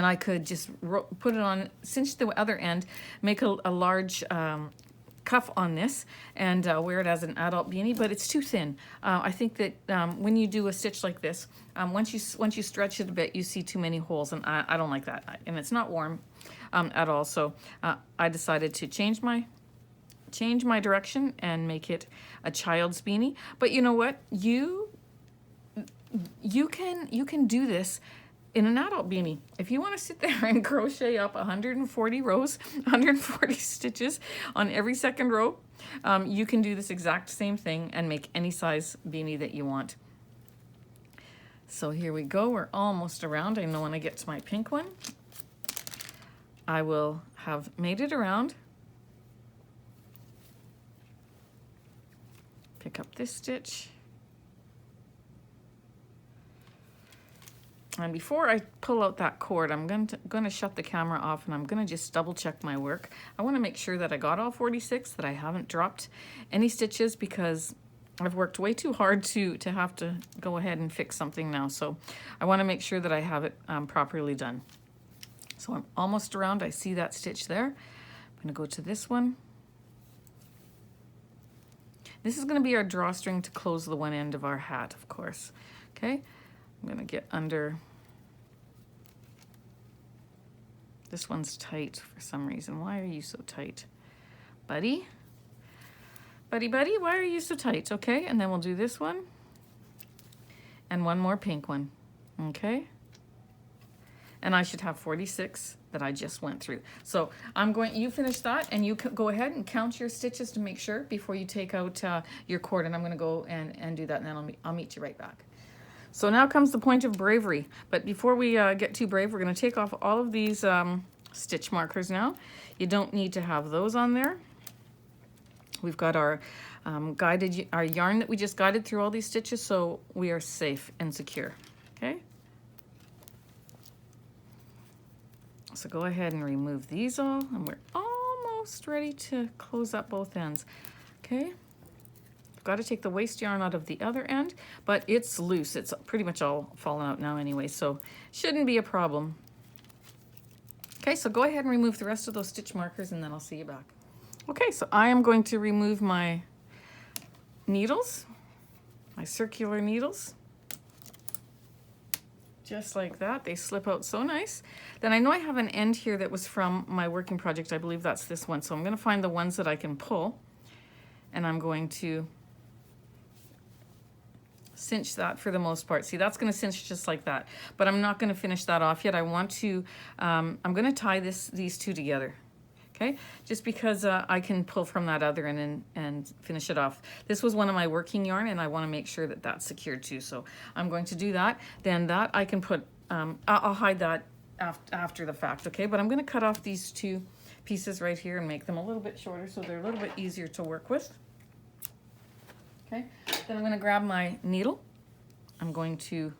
I could just put it on, cinch the other end, make a large cuff on this, and wear it as an adult beanie, but it's too thin. I think that when you do a stitch like this, once you stretch it a bit, you see too many holes, and I don't like that, and it's not warm at all. So I decided to change my direction and make it a child's beanie. But you know what? You can do this in an adult beanie. If you want to sit there and crochet up 140 rows, 140 stitches on every second row, you can do this exact same thing and make any size beanie that you want. So here we go. We're almost around. I know when I get to my pink one, I will have made it around. Pick up this stitch. And before I pull out that cord, I'm going to shut the camera off, and I'm going to just double check my work. I want to make sure that I got all 46, that I haven't dropped any stitches, because I've worked way too hard to have to go ahead and fix something now. So I want to make sure that I have it properly done. So I'm almost around. I see that stitch there. I'm going to go to this one. This is going to be our drawstring to close the one end of our hat, of course. Okay, I'm going to get under. This one's tight for some reason. Why are you so tight? Buddy? Buddy, why are you so tight? Okay, and then we'll do this one. And one more pink one. Okay? And I should have 46 that I just went through. So you finish that, and you go ahead and count your stitches to make sure before you take out your cord, and I'm going to go and do that, and then I'll meet you right back. So now comes the point of bravery. But before we get too brave, we're going to take off all of these stitch markers now. You don't need to have those on there. We've got our our yarn that we just guided through all these stitches, so we are safe and secure. Okay? So go ahead and remove these all, and we're almost ready to close up both ends. Okay? Got to take the waste yarn out of the other end, but it's loose. It's pretty much all fallen out now anyway, so shouldn't be a problem. Okay, so go ahead and remove the rest of those stitch markers, and then I'll see you back. Okay, so I am going to remove my needles, my circular needles. Just like that. They slip out so nice. Then I know I have an end here that was from my working project. I believe that's this one. So I'm going to find the ones that I can pull, and I'm going to cinch that for the most part. See, that's going to cinch just like that, but I'm not going to finish that off yet. I want to, I'm going to tie these two together. okay? Just because I can pull from that other end and finish it off. This was one of my working yarn, and I want to make sure that that's secured too. So I'm going to do that. Then that I can put, I'll hide that after the fact, okay? But I'm going to cut off these two pieces right here and make them a little bit shorter so they're a little bit easier to work with. Okay, then I'm going to grab my needle. I'm going to,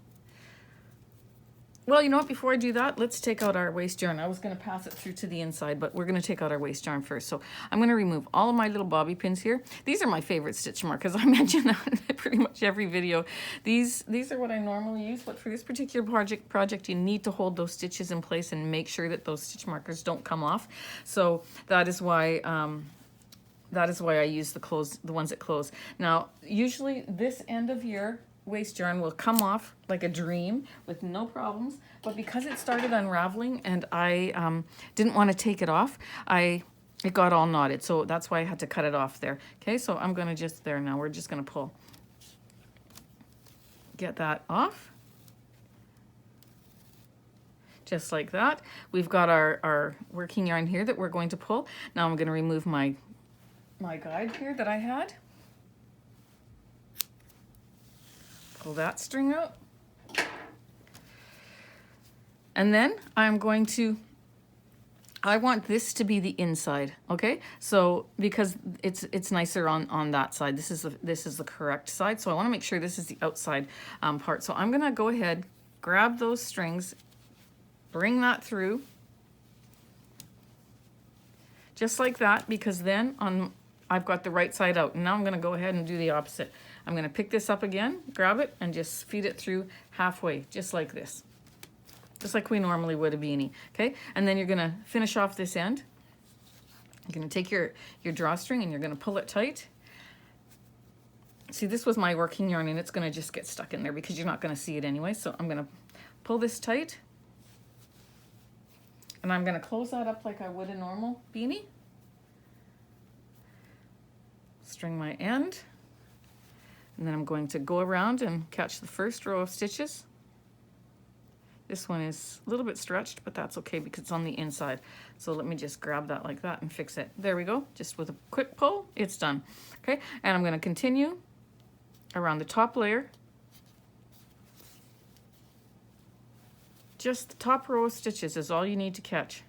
well, you know what, before I do that, let's take out our waste yarn. I was going to pass it through to the inside, but we're going to take out our waste yarn first. So I'm going to remove all of my little bobby pins here. These are my favorite stitch markers. I mention that in pretty much every video. These are what I normally use, but for this particular project, you need to hold those stitches in place and make sure that those stitch markers don't come off. So that is why I use the ones that close. Now, usually this end of your waste yarn will come off like a dream with no problems, but because it started unraveling and I didn't want to take it off, it got all knotted, so that's why I had to cut it off there. Okay, so I'm going to just, there now, we're just going to get that off. Just like that. We've got our working yarn here that we're going to pull. Now I'm going to remove my guide here that I had. Pull that string out. And then I want this to be the inside, okay? So because it's nicer on that side. This is the correct side. So I want to make sure this is the outside part. So I'm going to go ahead, grab those strings, bring that through. Just like that, because then I've got the right side out. And now I'm going to go ahead and do the opposite. I'm going to pick this up again, grab it, and just feed it through halfway, just like this. Just like we normally would a beanie, okay? And then you're going to finish off this end. You're going to take your drawstring and you're going to pull it tight. See, this was my working yarn, and it's going to just get stuck in there because you're not going to see it anyway. So I'm going to pull this tight. And I'm going to close that up like I would a normal beanie. String my end. And then I'm going to go around and catch the first row of stitches. This one is a little bit stretched, but that's okay because it's on the inside. So let me just grab that like that and fix it. There we go. Just with a quick pull, it's done. Okay, and I'm going to continue around the top layer. Just the top row of stitches is all you need to catch.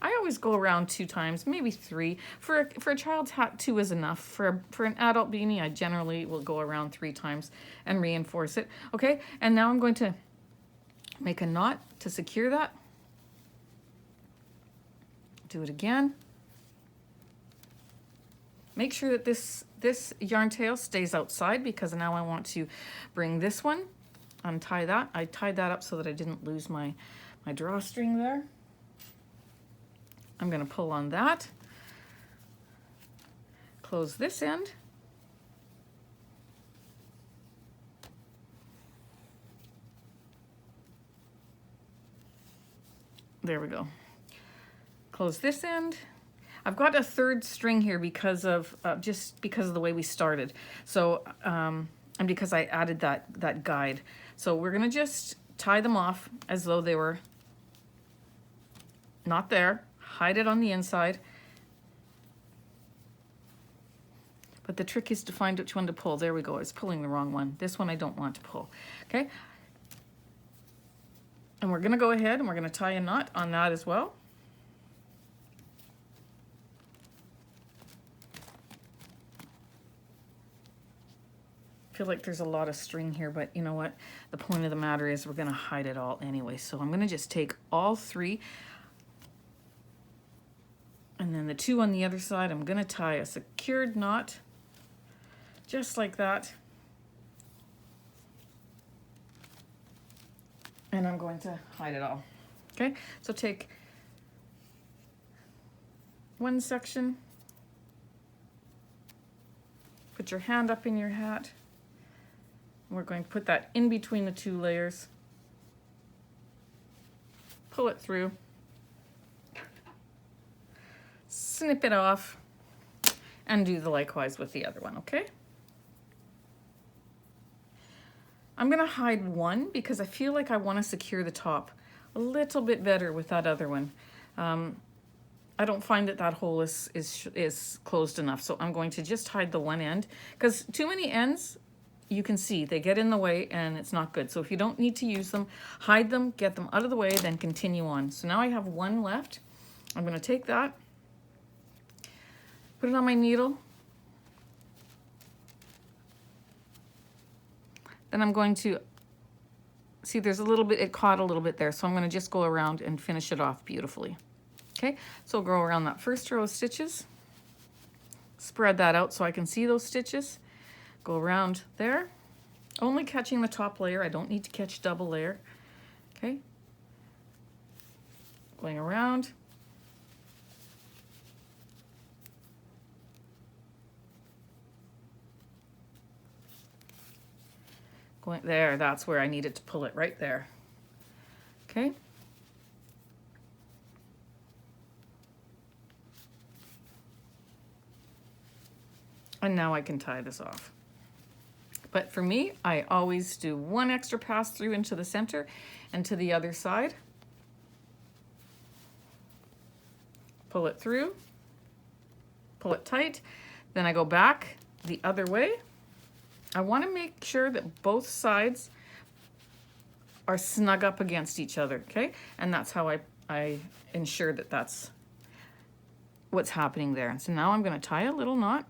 I always go around 2 times, maybe 3. For a child's hat, 2 is enough. For an adult beanie, I generally will go around 3 times and reinforce it. Okay, and now I'm going to make a knot to secure that. Do it again. Make sure that this yarn tail stays outside because now I want to bring this one, untie that. I tied that up so that I didn't lose my drawstring there. I'm going to pull on that, close this end, there we go, close this end. I've got a 3rd string here because of just because of the way we started, so and because I added that guide. So we're going to just tie them off as though they were not there. Hide it on the inside. But the trick is to find which one to pull. There we go. I was pulling the wrong one. This one I don't want to pull. Okay? And we're going to go ahead and we're going to tie a knot on that as well. I feel like there's a lot of string here, but you know what? The point of the matter is we're going to hide it all anyway. So I'm going to just take all 3. And then the 2 on the other side, I'm going to tie a secured knot, just like that. And I'm going to hide it all. Okay, so take one section, put your hand up in your hat. We're going to put that in between the 2 layers. Pull it through. Snip it off and do the likewise with the other one, okay? I'm going to hide one because I feel like I want to secure the top a little bit better with that other one. I don't find that that hole is closed enough. So I'm going to just hide the one end, because too many ends, you can see they get in the way and it's not good. So if you don't need to use them, hide them, get them out of the way, then continue on. So now I have one left. I'm going to take that, put it on my needle. Then I'm going to, see there's a little bit, it caught a little bit there. So I'm going to just go around and finish it off beautifully. Okay, so I'll go around that first row of stitches, spread that out so I can see those stitches, go around there, only catching the top layer. I don't need to catch double layer. Okay, going around. Going there, that's where I needed to pull it, right there. Okay. And now I can tie this off. But for me, I always do one extra pass through into the center and to the other side. Pull it through, pull it tight, then I go back the other way. I want to make sure that both sides are snug up against each other, okay? And that's how I ensure that that's what's happening there. And so now I'm going to tie a little knot.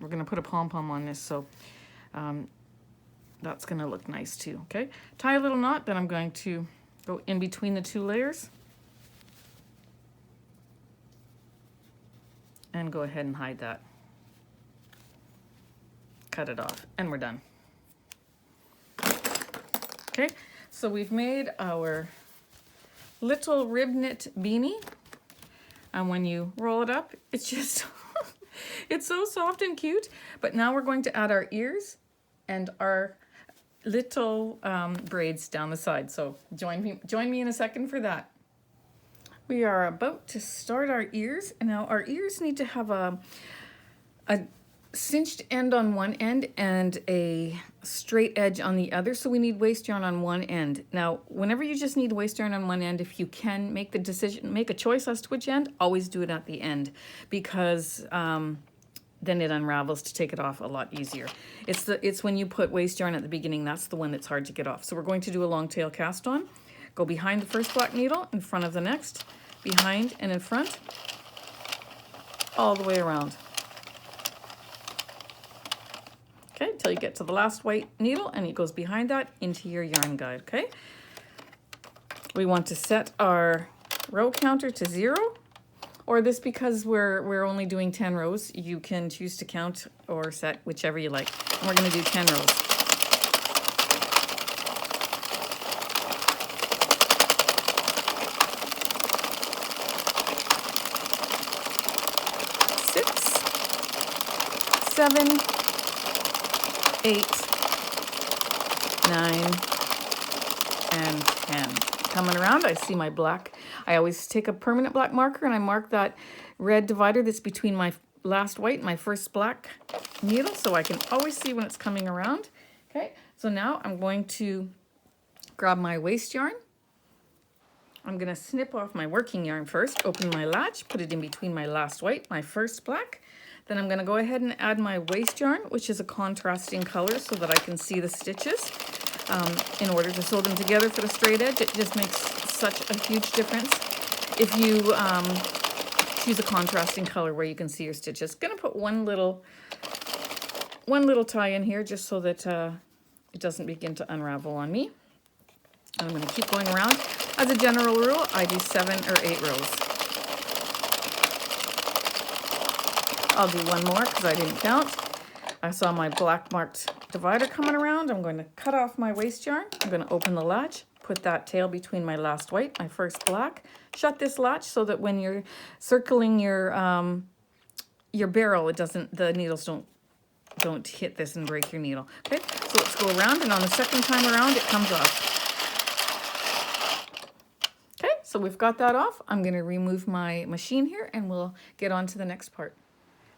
We're going to put a pom-pom on this, so that's going to look nice too, okay? Tie a little knot, then I'm going to go in between the two layers and go ahead and hide that. Cut it off, and we're done. Okay, so we've made our little rib knit beanie, and when you roll it up, it's just it's so soft and cute. But now we're going to add our ears and our little braids down the side. So join me in a second for that. We are about to start our ears, and now our ears need to have a cinched end on one end and a straight edge on the other. So we need waste yarn on one end. Now, whenever you just need waste yarn on one end, if you can make the decision, make a choice as to which end, always do it at the end, because then it unravels to take it off a lot easier. It's when you put waste yarn at the beginning, that's the one that's hard to get off. So we're going to do a long tail cast on. Go behind the first black needle, in front of the next, behind and in front, all the way around. Okay, until you get to the last white needle, and it goes behind that into your yarn guide, okay? We want to set our row counter to 0, or this, because we're only doing 10 rows, you can choose to count or set whichever you like. And we're gonna do 10 rows. Six, 7, 8, 9, and 10. Coming around, I see my black. I always take a permanent black marker and I mark that red divider that's between my last white and my first black needle, so I can always see when it's coming around. Okay, so now I'm going to grab my waste yarn. I'm going to snip off my working yarn first, open my latch, put it in between my last white, my first black. Then I'm going to go ahead and add my waste yarn, which is a contrasting color, so that I can see the stitches. In order to sew them together for the straight edge, it just makes such a huge difference if you choose a contrasting color where you can see your stitches. Going to put one little tie in here just so that it doesn't begin to unravel on me. And I'm going to keep going around. As a general rule, I do 7 or 8 rows. I'll do one more because I didn't count. I saw my black marked divider coming around. I'm going to cut off my waste yarn. I'm going to open the latch, put that tail between my last white, my first black. Shut this latch so that when you're circling your barrel, the needles don't hit this and break your needle. Okay, so let's go around, and on the second time around, it comes off. Okay, so we've got that off. I'm going to remove my machine here, and we'll get on to the next part.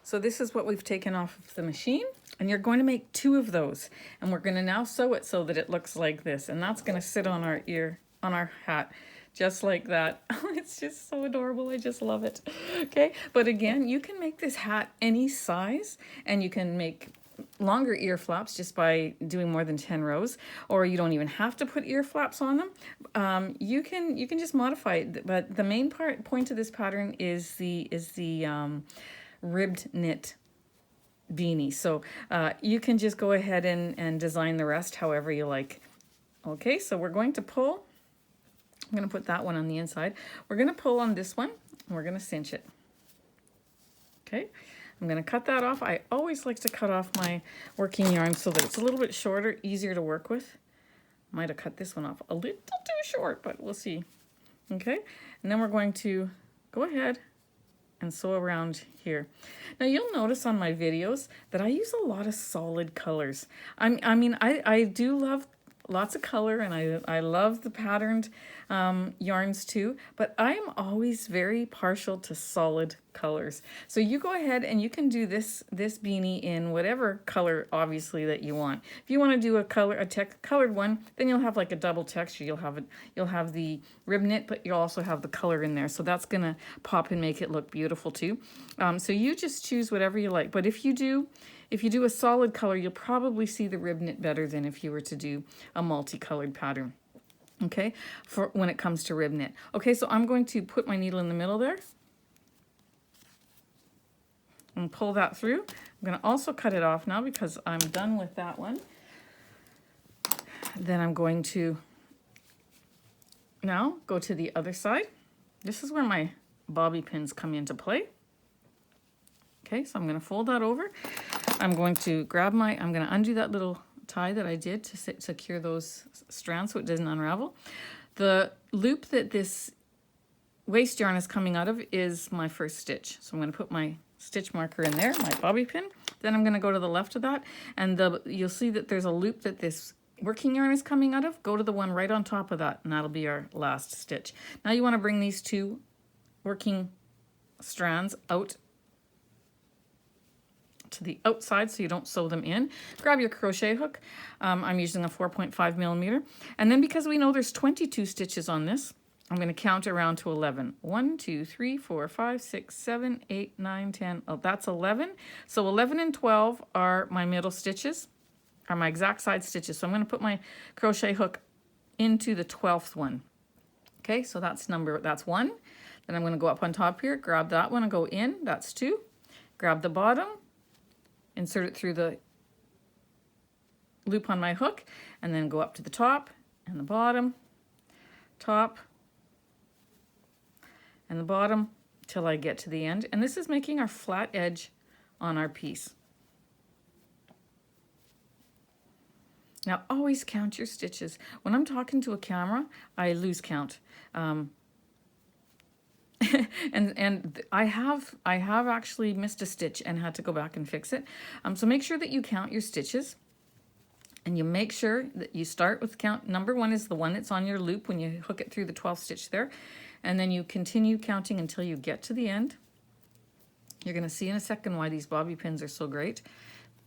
So this is what we've taken off of the machine. And you're going to make 2 of those. And we're going to now sew it so that it looks like this. And that's going to sit on our ear, on our hat, just like that. It's just so adorable. I just love it. Okay, but again, you can make this hat any size, and you can make longer ear flaps just by doing more than 10 rows, or you don't even have to put ear flaps on them. You can just modify it, but the main point of this pattern is the ribbed knit beanie. So you can just go ahead and design the rest however you like. Okay, so we're going to pull. I'm going to put that one on the inside. We're going to pull on this one, and we're going to cinch it. Okay, I'm going to cut that off. I always like to cut off my working yarn so that it's a little bit shorter, easier to work with. Might have cut this one off a little too short, but we'll see. Okay, and then we're going to go ahead and sew around here. Now you'll notice on my videos that I use a lot of solid colors. I mean, I do love lots of color, and I love the patterned yarns too, but I'm always very partial to solid colors. So you go ahead and you can do this beanie in whatever color, obviously, that you want. If you want to do a colored one, then you'll have like a double texture. You'll have the rib knit, but you'll also have the color in there. So that's gonna pop and make it look beautiful too. So you just choose whatever you like. But if you do a solid color, you'll probably see the rib knit better than if you were to do a multicolored pattern. Okay, for when it comes to rib knit. Okay, so I'm going to put my needle in the middle there and pull that through. I'm going to also cut it off now because I'm done with that one. Then I'm going to now go to the other side. This is where my bobby pins come into play. Okay, so I'm going to fold that over. I'm going to I'm going to undo that little tie that I did to secure those strands so it doesn't unravel. The loop that this waist yarn is coming out of is my first stitch. So I'm going to put my stitch marker in there, my bobby pin. Then I'm going to go to the left of that, and you'll see that there's a loop that this working yarn is coming out of. Go to the one right on top of that, and that'll be our last stitch. Now you want to bring these 2 working strands out to the outside so you don't sew them in. Grab your crochet hook. I'm using a 4.5 millimeter. And then because we know there's 22 stitches on this, I'm going to count around to 11. 1, 2, 3, 4, 5, 6, 7, 8, 9, 10. Oh, that's 11. So 11 and 12 are my middle stitches, are my exact side stitches. So I'm going to put my crochet hook into the 12th one. Okay, so that's 1. Then I'm going to go up on top here, grab that one and go in. That's 2. Grab the bottom, insert it through the loop on my hook, and then go up to the top and the bottom, top and the bottom till I get to the end. And this is making our flat edge on our piece. Now always count your stitches. When I'm talking to a camera, I lose count. And I have actually missed a stitch and had to go back and fix it. So make sure that you count your stitches, and you make sure that you start with count. Number 1 is the one that's on your loop when you hook it through the 12th stitch there, and then you continue counting until you get to the end. You're going to see in a second why these bobby pins are so great.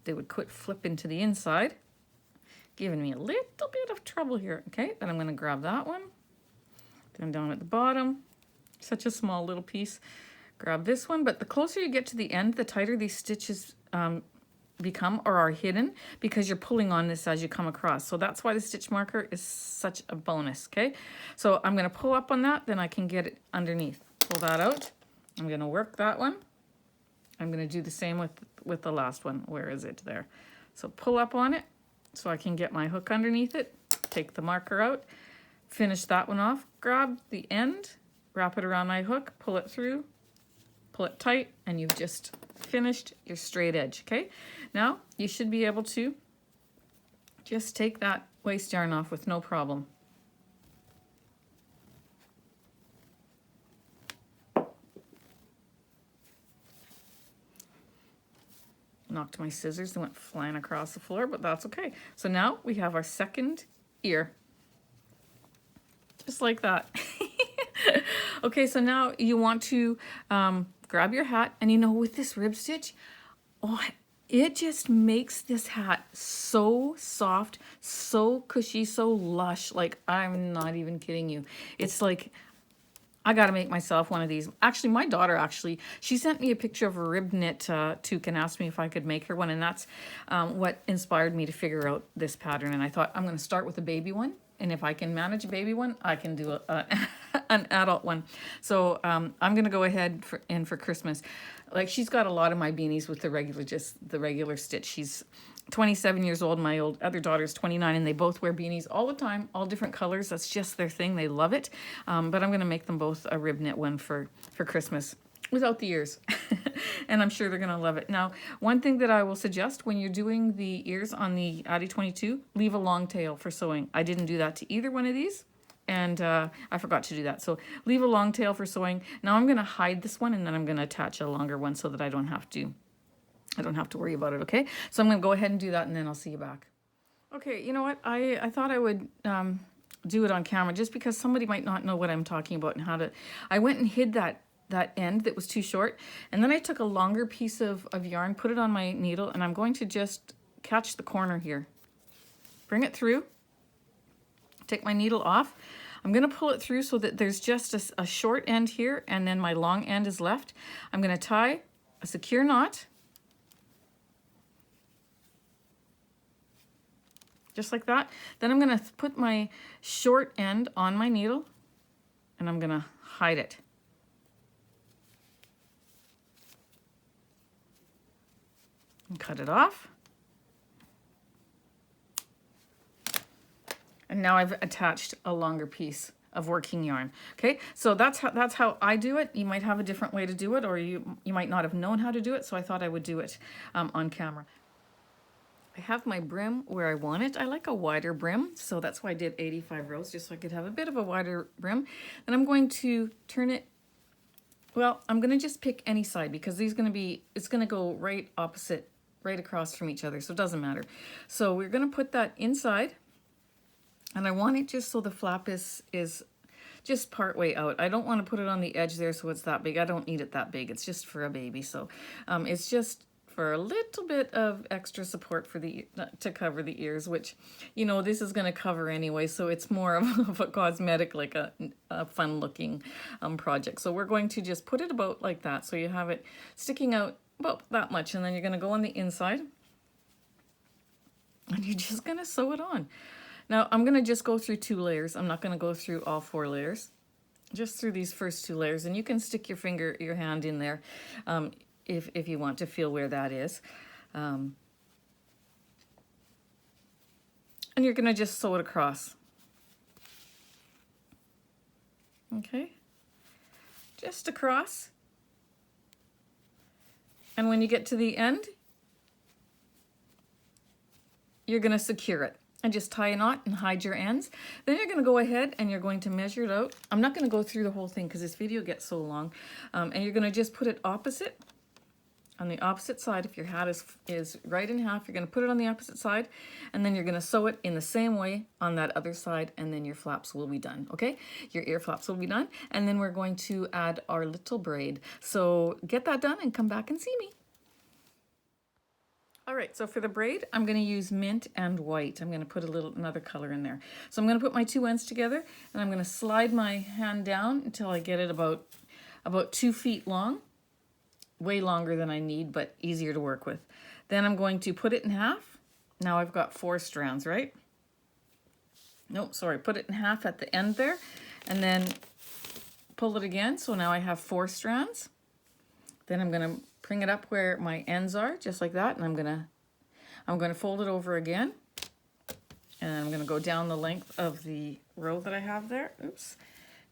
They would quit flipping to the inside, giving me a little bit of trouble here. Okay, then I'm going to grab that one, then down at the bottom. Such a small little piece. Grab this one, but the closer you get to the end, the tighter these stitches become or are hidden, because you're pulling on this as you come across. So that's why the stitch marker is such a bonus. Okay, so I'm going to pull up on that, then I can get it underneath. Pull that out. I'm going to work that one. I'm going to do the same with the last one. Where is it? There. So pull up on it so I can get my hook underneath it. Take the marker out. Finish that one off. Grab the end. Wrap it around my hook, pull it through, pull it tight, and you've just finished your straight edge, okay? Now, you should be able to just take that waist yarn off with no problem. Knocked my scissors and went flying across the floor, but that's okay. So now we have our second ear. Just like that. Okay, so now you want to grab your hat, and with this rib stitch, it just makes this hat so soft, so cushy, so lush. Like, I'm not even kidding you. It's like, I got to make myself one of these. Actually, my daughter, she sent me a picture of a rib knit toque and asked me if I could make her one. And that's what inspired me to figure out this pattern. And I thought, I'm going to start with a baby one. And if I can manage a baby one, I can do an adult one. So I'm going to go ahead for Christmas. Like, she's got a lot of my beanies with the regular stitch. She's 27 years old. My other daughter's 29, and they both wear beanies all the time, all different colors. That's just their thing. They love it. But I'm going to make them both a rib knit one for Christmas without the ears. And I'm sure they're going to love it. Now, one thing that I will suggest when you're doing the ears on the Addi 22, leave a long tail for sewing. I didn't do that to either one of these. And I forgot to do that. So leave a long tail for sewing. Now I'm going to hide this one, and then I'm going to attach a longer one so that I don't have to worry about it, okay? So I'm going to go ahead and do that, and then I'll see you back. Okay, you know what? I thought I would do it on camera just because somebody might not know what I'm talking about and how to... I went and hid that end that was too short, and then I took a longer piece of yarn, put it on my needle, and I'm going to just catch the corner here. Bring it through. Take my needle off. I'm going to pull it through so that there's just a short end here, and then my long end is left. I'm going to tie a secure knot. Just like that. Then I'm going to put my short end on my needle, and I'm going to hide it. And cut it off. And now I've attached a longer piece of working yarn. Okay, so that's how I do it. You might have a different way to do it, or you might not have known how to do it, so I thought I would do it on camera. I have my brim where I want it. I like a wider brim, so that's why I did 85 rows, just so I could have a bit of a wider brim. And I'm going to turn it, well, I'm going to just pick any side because it's going to go right opposite, right across from each other, so it doesn't matter. So we're going to put that inside. And I want it just so the flap is just part way out. I don't want to put it on the edge there so it's that big. I don't need it that big. It's just for a baby. So it's just for a little bit of extra support for to cover the ears, which, you know, this is going to cover anyway. So it's more of a cosmetic, like a fun looking project. So we're going to just put it about like that. So you have it sticking out about that much. And then you're going to go on the inside. And you're just going to sew it on. Now, I'm going to just go through 2 layers. I'm not going to go through all 4 layers. Just through these first 2 layers. And you can stick your hand in there if you want to feel where that is. And you're going to just sew it across. Okay? Just across. And when you get to the end, you're going to secure it. And just tie a knot and hide your ends. Then you're going to go ahead and you're going to measure it out. I'm not going to go through the whole thing because this video gets so long. And you're going to just put it opposite, on the opposite side. If your hat is right in half, you're going to put it on the opposite side. And then you're going to sew it in the same way on that other side. And then your flaps will be done, okay? Your ear flaps will be done. And then we're going to add our little braid. So get that done and come back and see me. All right, so for the braid, I'm going to use mint and white. I'm going to put another color in there. So I'm going to put my 2 ends together, and I'm going to slide my hand down until I get it about 2 feet long. Way longer than I need, but easier to work with. Then I'm going to put it in half. Now I've got 4 strands, right? Nope, sorry, put it in half at the end there, and then pull it again. So now I have 4 strands. Then I'm going to bring it up where my ends are, just like that, and I'm gonna fold it over again, and I'm gonna go down the length of the row that I have there. Oops,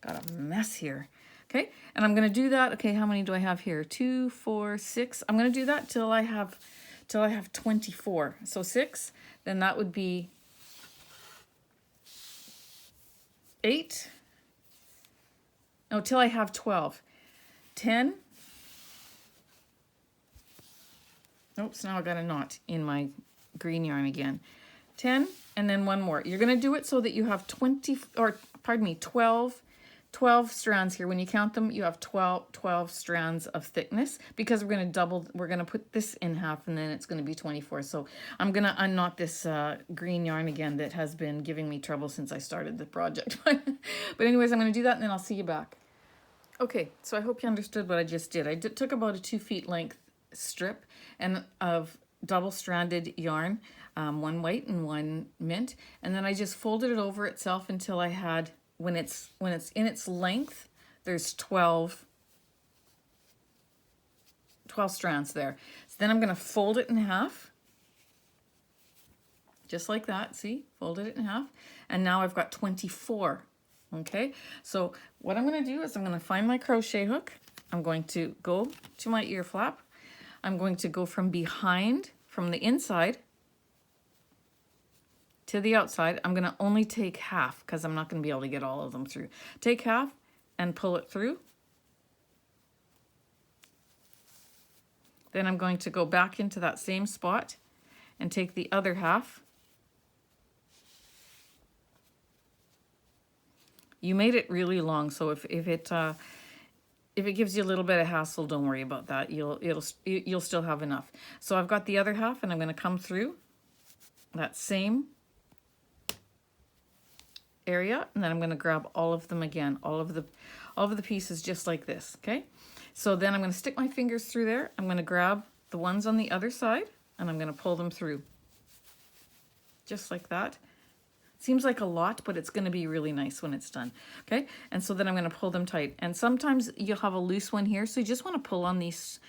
got a mess here. Okay, and I'm gonna do that. Okay, how many do I have here? 2, 4, 6. I'm gonna do that till I have 24. So 6, then that would be 8. No, till I have 12. 10. Oops, now I got a knot in my green yarn again. 10, and then 1 more. You're going to do it so that you have 12 12 strands here. When you count them, you have 12 strands of thickness, because we're going to put this in half, and then it's going to be 24. So I'm going to unknot this green yarn again that has been giving me trouble since I started the project. But anyways, I'm going to do that, and then I'll see you back. Okay, so I hope you understood what I just did. I took about a 2 feet length strip and of double-stranded yarn, one white and one mint, and then I just folded it over itself until I had, when it's in its length, there's 12 strands there. So then I'm going to fold it in half, just like that. See, folded it in half, and now I've got 24. Okay, so what I'm going to do is I'm going to find my crochet hook. I'm going to go to my ear flap. I'm going to go from behind, from the inside to the outside. I'm going to only take half because I'm not going to be able to get all of them through. Take half and pull it through. Then I'm going to go back into that same spot and take the other half. You made it really long, so if it gives you a little bit of hassle, don't worry about that. You'll still have enough. So I've got the other half, and I'm going to come through that same area, and then I'm going to grab all of them again, all of the pieces, just like this. Okay, so then I'm going to stick my fingers through there. I'm going to grab the ones on the other side, and I'm going to pull them through, just like that. Seems like a lot, but it's going to be really nice when it's done. Okay, and so then I'm going to pull them tight. And sometimes you'll have a loose one here, so you just want to pull on these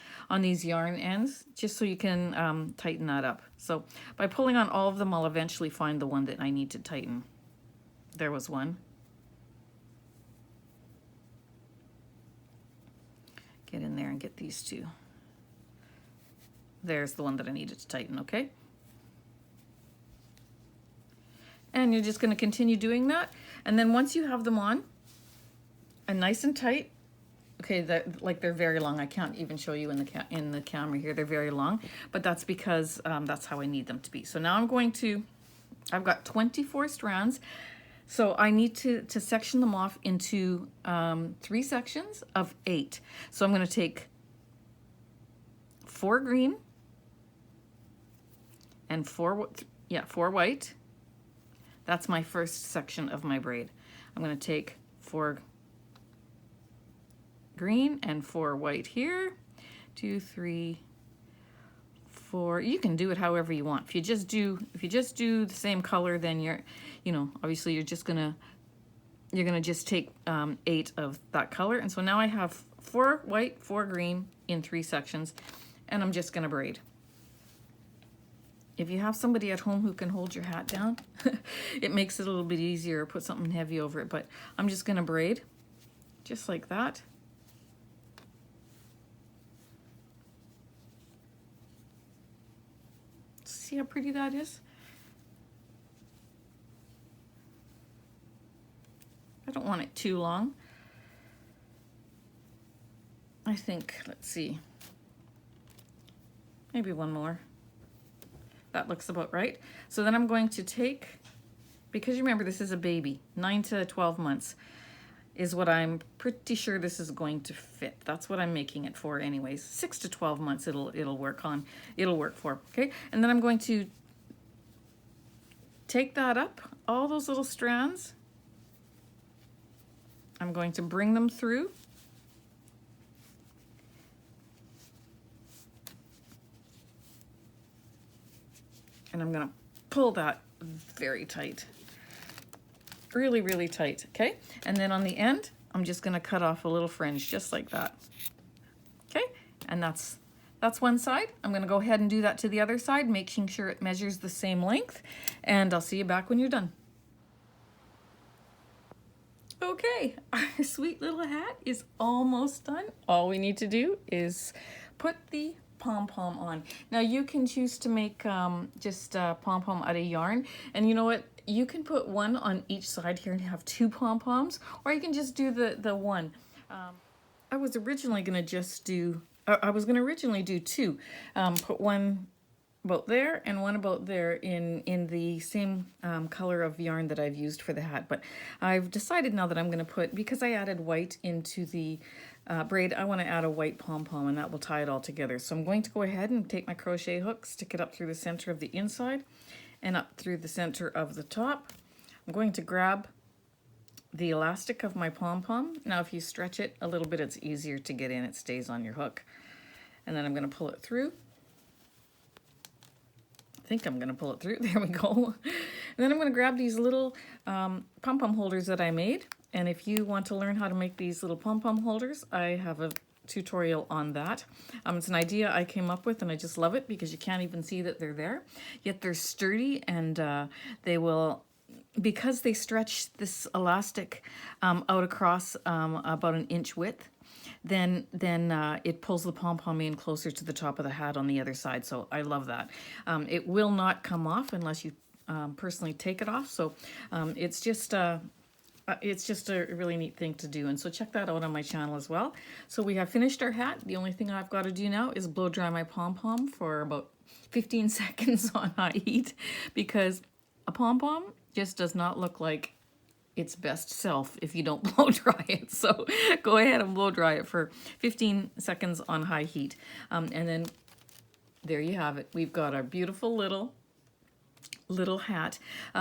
yarn ends, just so you can tighten that up. So by pulling on all of them, I'll eventually find the one that I need to tighten. There was one. Get in there and get these two. There's the one that I needed to tighten, okay? And you're just going to continue doing that. And then once you have them on and nice and tight, okay, they're very long. I can't even show you in the camera here. They're very long, but that's because that's how I need them to be. So now I've got 24 strands. So I need to section them off into 3 sections of 8. So I'm going to take 4 green and 4 white. That's my first section of my braid. I'm going to take 4 green and 4 white here. 2, 3, 4. You can do it however you want. If you just do the same color, then obviously you're gonna just take 8 of that color. And so now I have 4 white, 4 green in 3 sections, and I'm just gonna braid. If you have somebody at home who can hold your hat down, it makes it a little bit easier, put something heavy over it, but I'm just gonna braid just like that. See how pretty that is? I don't want it too long. I think, let's see, maybe one more. That looks about right. So then I'm going to take, because remember this is a baby, 9 to 12 months is what I'm pretty sure this is going to fit. That's what I'm making it for anyways. 6 to 12 months it'll work for, okay? And then I'm going to take that up, all those little strands. I'm going to bring them through. And I'm gonna pull that very tight. Really, really tight, okay? And then on the end, I'm just gonna cut off a little fringe, just like that. Okay, and that's one side. I'm gonna go ahead and do that to the other side, making sure it measures the same length, and I'll see you back when you're done. Okay, our sweet little hat is almost done. All we need to do is put the pom-pom on. Now you can choose to make just pom-pom out of yarn, and you know what, you can put one on each side here and have 2 pom-poms, or you can just do the one. I was originally gonna do 2, put one about there and one about there in the same color of yarn that I've used for the hat. But I've decided now that I'm going to put, because I added white into the braid, I want to add a white pom-pom, and that will tie it all together. So I'm going to go ahead and take my crochet hook, stick it up through the center of the inside and up through the center of the top. I'm going to grab the elastic of my pom-pom. Now if you stretch it a little bit, it's easier to get in. It stays on your hook. And then I'm going to pull it through. I think I'm going to pull it through. There we go. And then I'm going to grab these little pom-pom holders that I made. And if you want to learn how to make these little pom-pom holders, I have a tutorial on that. It's an idea I came up with, and I just love it because you can't even see that they're there. Yet they're sturdy, and they will, because they stretch this elastic out across about an inch width, then it pulls the pom-pom in closer to the top of the hat on the other side. So I love that. It will not come off unless you personally take it off. So it's just a really neat thing to do. And so check that out on my channel as well. So we have finished our hat. The only thing I've got to do now is blow dry my pom-pom for about 15 seconds on high heat, because a pom-pom just does not look like its best self if you don't blow dry it. So go ahead and blow dry it for 15 seconds on high heat. And then there you have it. We've got our beautiful little hat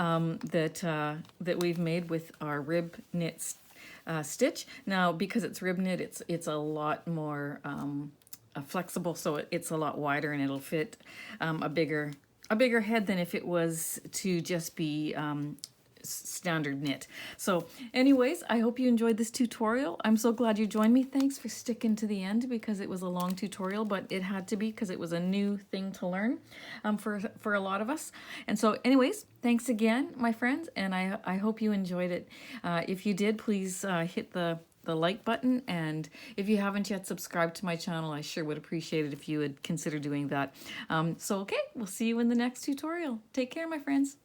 that we've made with our rib knit stitch. Now, because it's rib knit, it's a lot more flexible, so it's a lot wider, and it'll fit a bigger head than if it was to just be standard knit. So anyways, I hope you enjoyed this tutorial. I'm so glad you joined me. Thanks for sticking to the end, because it was a long tutorial, but it had to be because it was a new thing to learn for a lot of us. And so anyways, thanks again, my friends, and I hope you enjoyed it. If you did, please hit the like button, and if you haven't yet subscribed to my channel, I sure would appreciate it if you would consider doing that. So okay, we'll see you in the next tutorial. Take care, my friends.